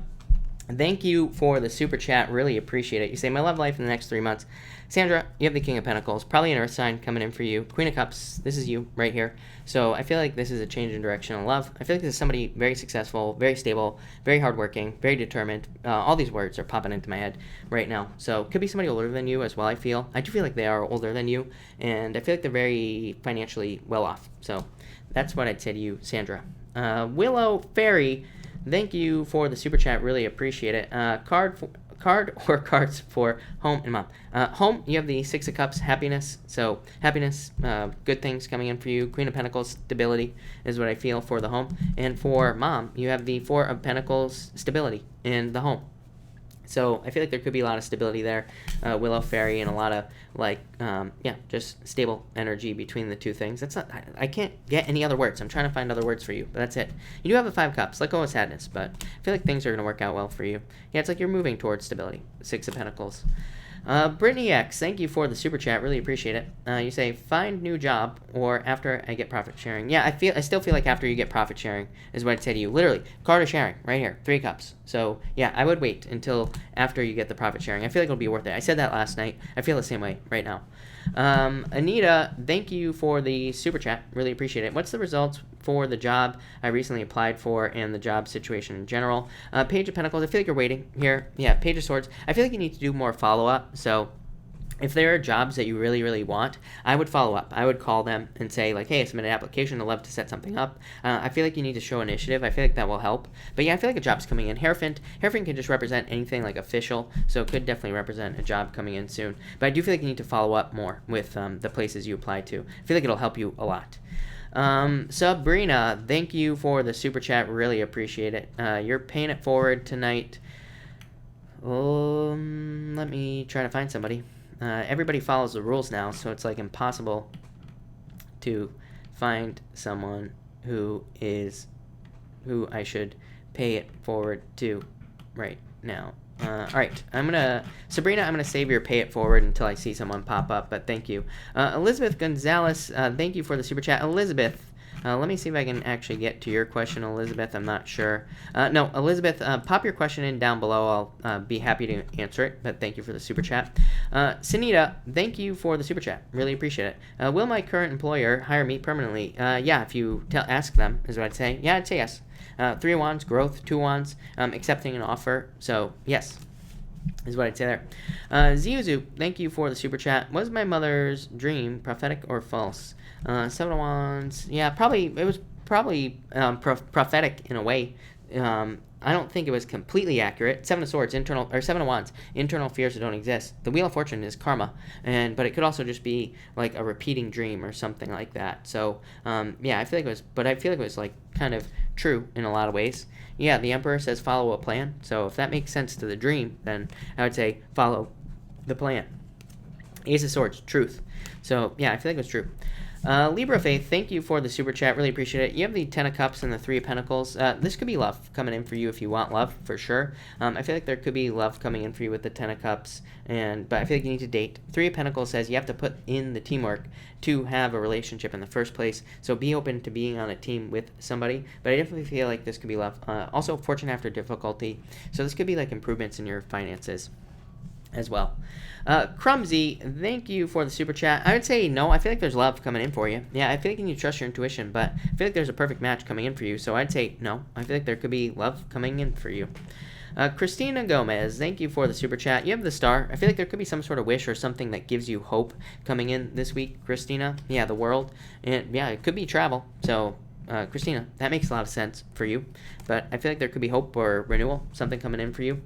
Thank you for the super chat. Really appreciate it. You say, my love life in the next 3 months. Sandra, you have the King of Pentacles. Probably an Earth sign coming in for you. Queen of Cups, this is you right here. So I feel like this is a change in direction in love. I feel like this is somebody very successful, very stable, very hardworking, very determined. All these words are popping into my head right now. So could be somebody older than you as well, I feel. I do feel like they are older than you. And I feel like they're very financially well off. So that's what I'd say to you, Sandra. Willow Fairy, thank you for the super chat. Really appreciate it. Card or cards for home and mom. Home, you have the Six of Cups, happiness. So happiness, good things coming in for you. Queen of Pentacles, stability is what I feel for the home. And for mom, you have the Four of Pentacles, stability in the home. So I feel like there could be a lot of stability there, Willow Fairy, and a lot of just stable energy between the two things. That's not. I can't get any other words. I'm trying to find other words for you, but that's it. You do have the Five of Cups. Let go of sadness, but I feel like things are gonna work out well for you. Yeah, it's like you're moving towards stability. Six of Pentacles. Brittany X, thank you for the super chat. Really appreciate it. You say find new job or after I get profit sharing. Yeah, I still feel like after you get profit sharing is what I'd say to you. Literally, card of sharing right here, 3 cups. So yeah, I would wait until after you get the profit sharing. I feel like it'll be worth it. I said that last night. I feel the same way right now. Anita, thank you for the super chat. Really appreciate it. What's the results for the job I recently applied for and the job situation in general? Page of Pentacles, I feel like you're waiting here. Yeah, Page of Swords. I feel like you need to do more follow-up. So if there are jobs that you really, really want, I would follow up. I would call them and say, like, hey, I submitted an application. I'd love to set something up. I feel like you need to show initiative. I feel like that will help. But yeah, I feel like a job's coming in. Hierophant can just represent anything like official, so it could definitely represent a job coming in soon. But I do feel like you need to follow up more with the places you apply to. I feel like it'll help you a lot. Sabrina, thank you for the super chat. Really appreciate it. You're paying it forward tonight. Let me try to find somebody. Everybody follows the rules now, so it's like impossible to find someone who I should pay it forward to right now. All right, Sabrina, I'm gonna save your pay it forward until I see someone pop up, but thank you. Elizabeth Gonzalez, thank you for the super chat. Elizabeth, let me see if I can actually get to your question, Elizabeth. I'm not sure. No, Elizabeth, pop your question in down below. I'll be happy to answer it, but thank you for the super chat. Sunita, thank you for the super chat. Really appreciate it. Will my current employer hire me permanently? Yeah, if you ask them, is what I'd say. Yeah, I'd say yes. 3 of Wands, growth, 2 Wands, accepting an offer. So, yes, is what I'd say there. Ziuzu, thank you for the super chat. Was my mother's dream prophetic or false? 7 of Wands, yeah, it was probably prophetic in a way. I don't think it was completely accurate. 7 of Swords, 7 of Wands, internal fears that don't exist. The Wheel of Fortune is karma, but it could also just be like a repeating dream or something like that. So, yeah, I feel like it was like kind of true in a lot of ways. Yeah, the Emperor says follow a plan. So if that makes sense to the dream, then I would say follow the plan. Ace of Swords, truth. So yeah, I feel like it was true. Libra Faith, thank you for the super chat. Really appreciate it. You have the 10 of Cups and the 3 of Pentacles. This could be love coming in for you if you want love, for sure. I feel like there could be love coming in for you with the 10 of Cups, but I feel like you need to date. 3 of Pentacles says you have to put in the teamwork to have a relationship in the first place. So be open to being on a team with somebody. But I definitely feel like this could be love. Also, fortune after difficulty. So this could be like improvements in your finances as well. Crumsy, thank you for the super chat. I would say no. I feel like there's love coming in for you. Yeah, I feel like you need to trust your intuition, but I feel like there's a perfect match coming in for you. So I'd say no. I feel like there could be love coming in for you. Christina Gomez, thank you for the super chat. You have the Star. I feel like there could be some sort of wish or something that gives you hope coming in this week, Christina. Yeah, the world. And yeah, it could be travel. So Christina, that makes a lot of sense for you. But I feel like there could be hope or renewal, something coming in for you.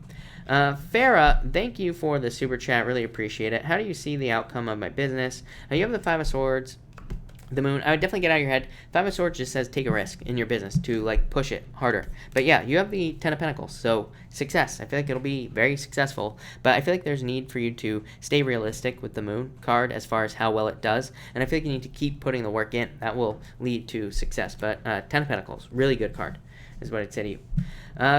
Farah, thank you for the super chat. Really appreciate it. How do you see the outcome of my business? You have the 5 of Swords, the Moon. I would definitely get out of your head. 5 of Swords just says take a risk in your business to like push it harder. But yeah, you have the 10 of Pentacles, so success. I feel like it'll be very successful. But I feel like there's a need for you to stay realistic with the Moon card as far as how well it does. And I feel like you need to keep putting the work in. That will lead to success. But 10 of Pentacles, really good card, is what I'd say to you.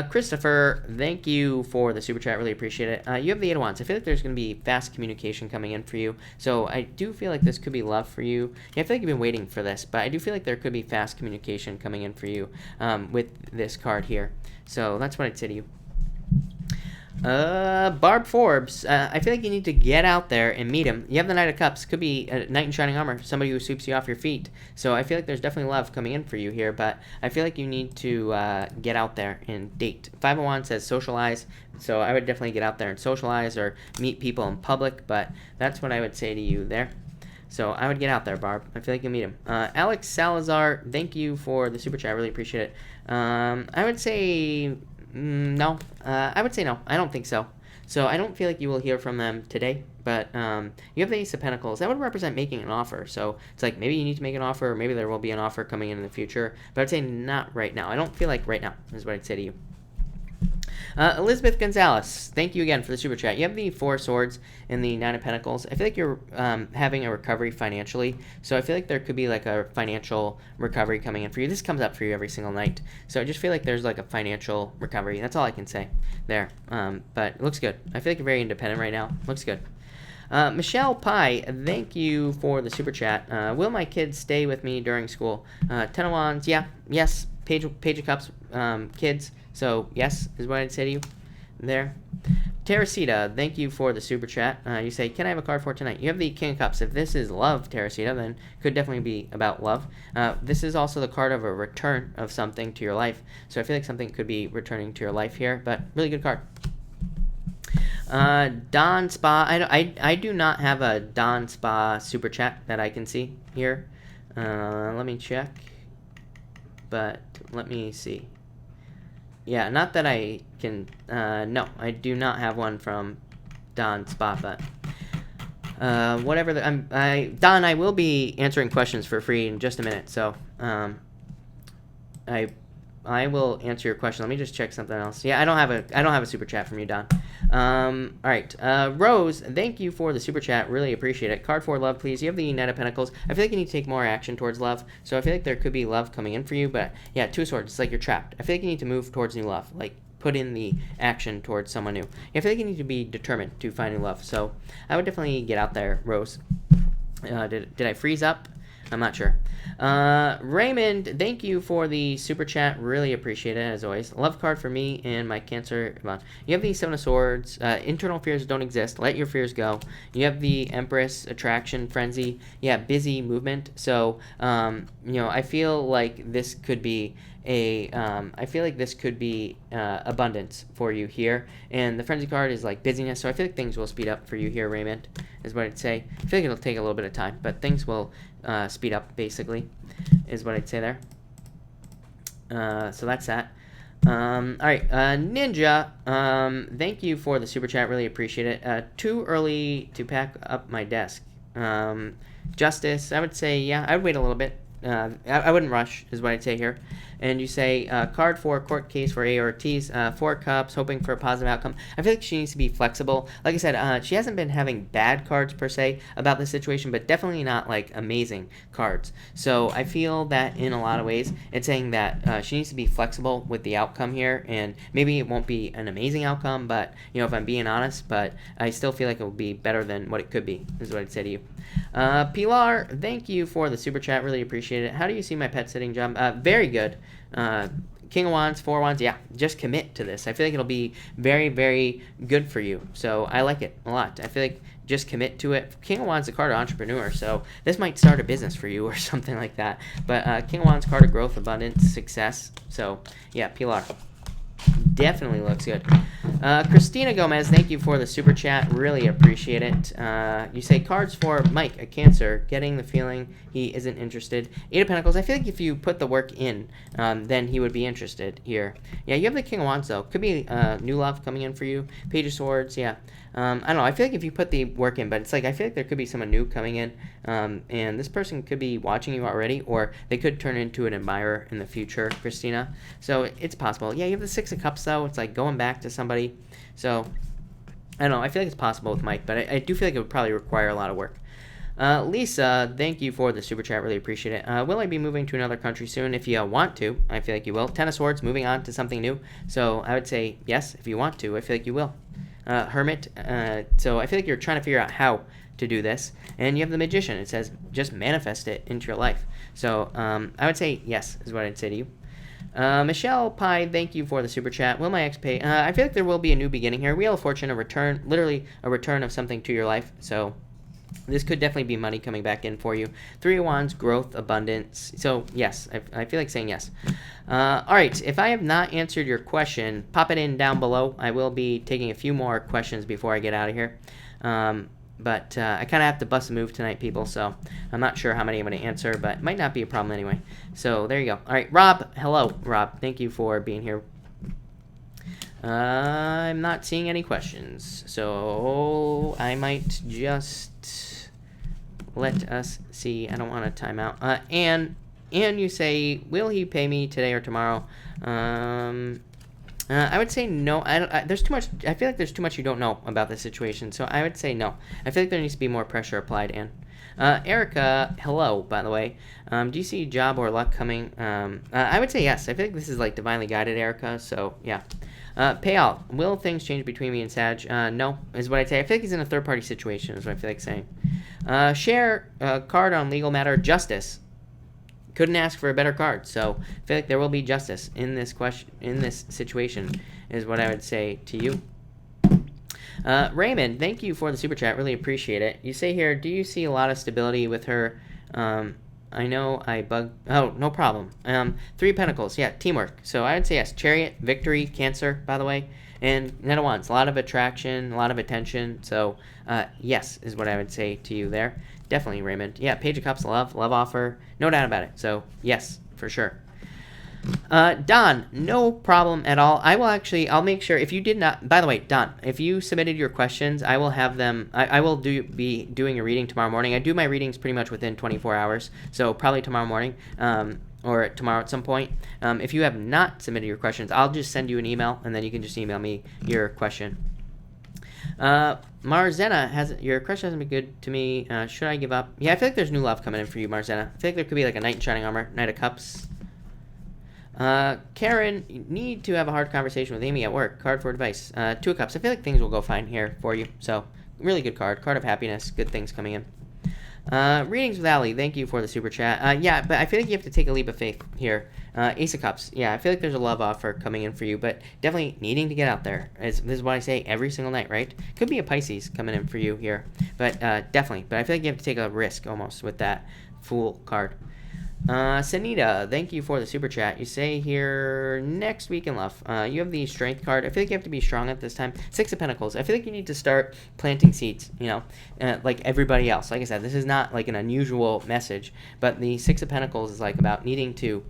Christopher, thank you for the super chat. Really appreciate it. You have the 8 of Wands. I feel like there's going to be fast communication coming in for you. So I do feel like this could be love for you. Yeah, I feel like you've been waiting for this, but I do feel like there could be fast communication coming in for you with this card here. So that's what I'd say to you. Barb Forbes, I feel like you need to get out there and meet him. You have the Knight of Cups. Could be a knight in shining armor, somebody who sweeps you off your feet. So I feel like there's definitely love coming in for you here, but I feel like you need to get out there and date. 5 of Wands says socialize, so I would definitely get out there and socialize or meet people in public, but that's what I would say to you there. So I would get out there, Barb. I feel like you'll meet him. Alex Salazar, thank you for the super chat. I really appreciate it. I would say... no. I would say no. I don't think so. So I don't feel like you will hear from them today, but you have the Ace of Pentacles. That would represent making an offer. So it's like maybe you need to make an offer, or maybe there will be an offer coming in the future, but I'd say not right now. I don't feel like right now is what I'd say to you. Elizabeth Gonzalez, thank you again for the super chat. You have the 4 Swords and the 9 of Pentacles. I feel like you're having a recovery financially, so I feel like there could be like a financial recovery coming in for you. This comes up for you every single night, so I just feel like there's like a financial recovery. That's all I can say there, but it looks good. I feel like you're very independent right now. Looks good. Michelle Pye, thank you for the super chat. Will my kids stay with me during school? 10 of Wands, yeah, yes. Page of Cups, kids. So yes, is what I'd say to you there. Teresita, thank you for the super chat. You say, can I have a card for tonight? You have the King of Cups. If this is love, Teresita, then could definitely be about love. This is also the card of a return of something to your life. So I feel like something could be returning to your life here, but really good card. Don Spa, I do not have a Don Spa super chat that I can see here. Let me check. But let me see. Yeah, not that I can, no, I do not have one from Don Spot, but whatever, Don, I will be answering questions for free in just a minute, so I will answer your question. Let me just check something else. Yeah, I don't have a super chat from you, Don. All right, Rose, thank you for the super chat. Really appreciate it. Card for love, please. You have the Knight of Pentacles. I feel like you need to take more action towards love. So I feel like there could be love coming in for you, but yeah, 2 Swords. It's like you're trapped. I feel like you need to move towards new love. Like put in the action towards someone new. I feel like you need to be determined to find new love. So I would definitely get out there, Rose. Did I freeze up? I'm not sure. Raymond, thank you for the super chat. Really appreciate it, as always. Love card for me and my Cancer. You have the 7 of Swords. Internal fears don't exist. Let your fears go. You have the Empress, attraction, frenzy. Yeah, busy movement. So, I feel like this could be abundance for you here. And the frenzy card is like busyness. So I feel like things will speed up for you here, Raymond, is what I'd say. I feel like it'll take a little bit of time, but things will speed up, basically, is what I'd say there. So that's that. All right, Ninja, thank you for the super chat. Really appreciate it. Too early to pack up my desk. Justice, I would say, yeah, I would wait a little bit. I wouldn't rush, is what I'd say here. And you say, card for court case for ARTs, 4 cups, hoping for a positive outcome. I feel like she needs to be flexible. Like I said, she hasn't been having bad cards per se about this situation, but definitely not like amazing cards. So I feel that in a lot of ways, it's saying that she needs to be flexible with the outcome here, and maybe it won't be an amazing outcome, but if I'm being honest, but I still feel like it will be better than what it could be, is what I'd say to you. Pilar, thank you for the super chat. Really appreciate it. How do you see my pet sitting job? Very good. King of Wands, 4 Wands, yeah, just commit to this. I feel like it'll be very, very good for you. So I like it a lot. I feel like just commit to it. King of Wands is a card of entrepreneur, so this might start a business for you or something like that. But King of Wands, card of growth, abundance, success. So yeah, Pilar. Definitely looks good. Christina Gomez, thank you for the super chat. Really appreciate it. You say cards for Mike, a Cancer, getting the feeling he isn't interested. 8 of Pentacles, I feel like if you put the work in, then he would be interested here. Yeah, you have the King of Wands, though. Could be new love coming in for you. Page of Swords, yeah. I don't know. I feel like if you put the work in, but it's like I feel like there could be someone new coming in, and this person could be watching you already, or they could turn into an admirer in the future, Christina. So it's possible. Yeah, you have the 6 of Cups, though. It's like going back to somebody. So I don't know. I feel like it's possible with Mike, but I do feel like it would probably require a lot of work. Lisa, thank you for the super chat. Really appreciate it. Will I be moving to another country soon? If you want to, I feel like you will. 10 of Swords, moving on to something new. So I would say yes, if you want to. I feel like you will. Hermit, so I feel like you're trying to figure out how to do this. And you have the Magician. It says just manifest it into your life. So I would say yes, is what I'd say to you. Michelle Pye, thank you for the super chat. Will my ex pay? I feel like there will be a new beginning here. Wheel of Fortune, a return, literally a return of something to your life. So this could definitely be money coming back in for you. Three of Wands, growth, abundance. So yes, I feel like saying yes. All right, if I have not answered your question, pop it in down below. I will be taking a few more questions before I get out of here. But I kind of have to bust a move tonight, people, so I'm not sure how many I'm going to answer, but it might not be a problem anyway. So there you go. All right, Rob. Hello, Rob. Thank you for being here. I'm not seeing any questions, so I might just let us see. I don't want to time out. And you say, will he pay me today or tomorrow? I would say no. There's too much. I feel like there's too much you don't know about this situation, so I would say no. I feel like there needs to be more pressure applied. And Erica, hello, by the way. Do you see job or luck coming? I would say yes. I feel like this is like divinely guided, Erica. So yeah. Payout. Will things change between me and Sag? No, is what I'd say. I feel like he's in a third-party situation, is what I feel like saying. Share card on legal matter. Justice. Couldn't ask for a better card, so I feel like there will be justice in this question, in this situation, is what I would say to you. Raymond, thank you for the super chat. Really appreciate it. You say here, do you see a lot of stability with her? I know I bug. Oh, no problem. Three of Pentacles. Yeah, teamwork. So I would say yes. Chariot, victory, Cancer, by the way. And Knight of Wands. A lot of attraction, a lot of attention. So yes, is what I would say to you there. Definitely, Raymond. Yeah, Page of Cups, love offer. No doubt about it. So yes, for sure. Don, no problem at all. I'll make sure, if you did not, by the way, Don, if you submitted your questions, I will have them, I will be doing a reading tomorrow morning. I do my readings pretty much within 24 hours, so probably tomorrow morning, or tomorrow at some point. If you have not submitted your questions, I'll just send you an email, and then you can just email me your question. Marzena, your crush hasn't been good to me. Should I give up? Yeah, I feel like there's new love coming in for you, Marzena. I feel like there could be like a Knight in Shining Armor, Knight of Cups. Karen, you need to have a hard conversation with Amy at work. Card for advice. Two of Cups. I feel like things will go fine here for you. So, really good card. Card of happiness. Good things coming in. Readings with Ali. Thank you for the super chat. Yeah, but I feel like you have to take a leap of faith here. Ace of Cups. Yeah, I feel like there's a love offer coming in for you, but definitely needing to get out there. This is what I say every single night, right? Could be a Pisces coming in for you here, but definitely. But I feel like you have to take a risk almost with that Fool card. Sanita, thank you for the super chat. You say here, next week in love. You have the Strength card. I feel like you have to be strong at this time. Six of Pentacles. I feel like you need to start planting seeds, you know, like everybody else. Like I said, this is not like an unusual message, but the Six of Pentacles is like about needing to,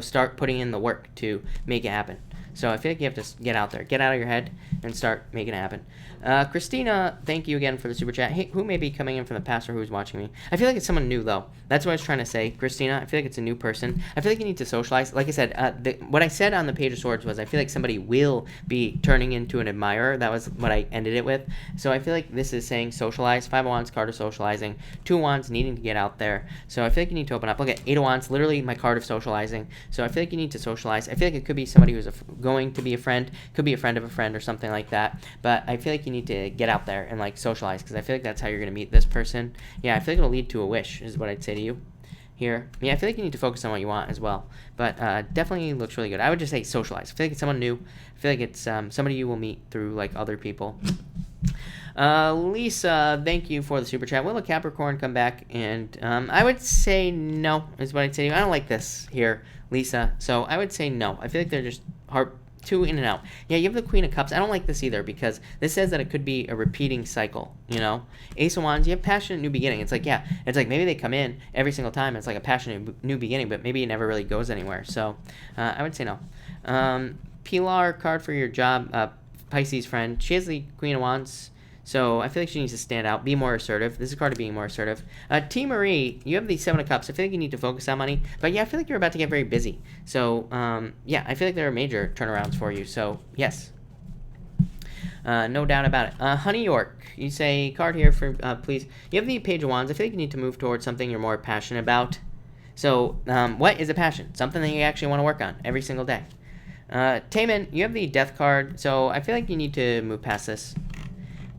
start putting in the work to make it happen. So I feel like you have to get out there. Get out of your head and start making it happen. Christina, thank you again for the super chat. Hey, who may be coming in from the past or who's watching me? I feel like it's someone new, though. That's what I was trying to say, Christina. I feel like it's a new person. I feel like you need to socialize. Like I said, what I said on the Page of Swords was I feel like somebody will be turning into an admirer. That was what I ended it with. So I feel like this is saying socialize. Five of Wands, card of socializing. Two of Wands, needing to get out there. So I feel like you need to open up. Look at Eight of Wands, literally my card of socializing. So I feel like you need to socialize. I feel like it could be somebody who's going to be a friend, could be a friend of a friend or something like that. But I feel like you need to get out there and like socialize, because I feel like that's how you're going to meet this person. Yeah, I feel like it'll lead to a wish is what I'd say to you here. Yeah, I feel like you need to focus on what you want as well. But definitely looks really good. I would just say socialize. I feel like it's someone new. I feel like it's somebody you will meet through like other people. Lisa, thank you for the super chat. Will a Capricorn come back? And I would say no is what I'd say to you. I don't like this here, Lisa. So I would say no. I feel like they're just too in and out. Yeah, you have the Queen of Cups. I don't like this either, because this says that it could be a repeating cycle, you know? Ace of Wands, you have passionate new beginning. It's like, yeah, it's like maybe they come in every single time. It's like a passionate new beginning, but maybe it never really goes anywhere. So I would say no. Pilar, card for your job, Pisces friend. She has the Queen of Wands. So I feel like she needs to stand out, be more assertive. This is a card of being more assertive. T. Marie, you have the Seven of Cups. I feel like you need to focus on money. But yeah, I feel like you're about to get very busy. So yeah, I feel like there are major turnarounds for you. So yes, no doubt about it. Honey York, you say card here for please. You have the Page of Wands. I feel like you need to move towards something you're more passionate about. So what is a passion? Something that you actually want to work on every single day. Taman, you have the Death card. So I feel like you need to move past this.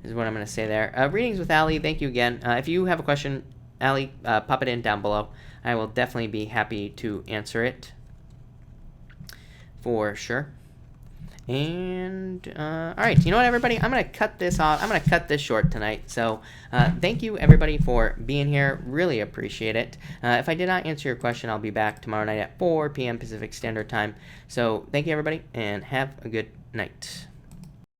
Is what I'm going to say there. Readings with Ali, thank you again. If you have a question, Ali, pop it in down below. I will definitely be happy to answer it. for sure. And, all right, you know what, everybody? I'm going to cut this off. I'm going to cut this short tonight. So thank you, everybody, for being here. Really appreciate it. If I did not answer your question, I'll be back tomorrow night at 4 p.m. Pacific Standard Time. So thank you, everybody, and have a good night.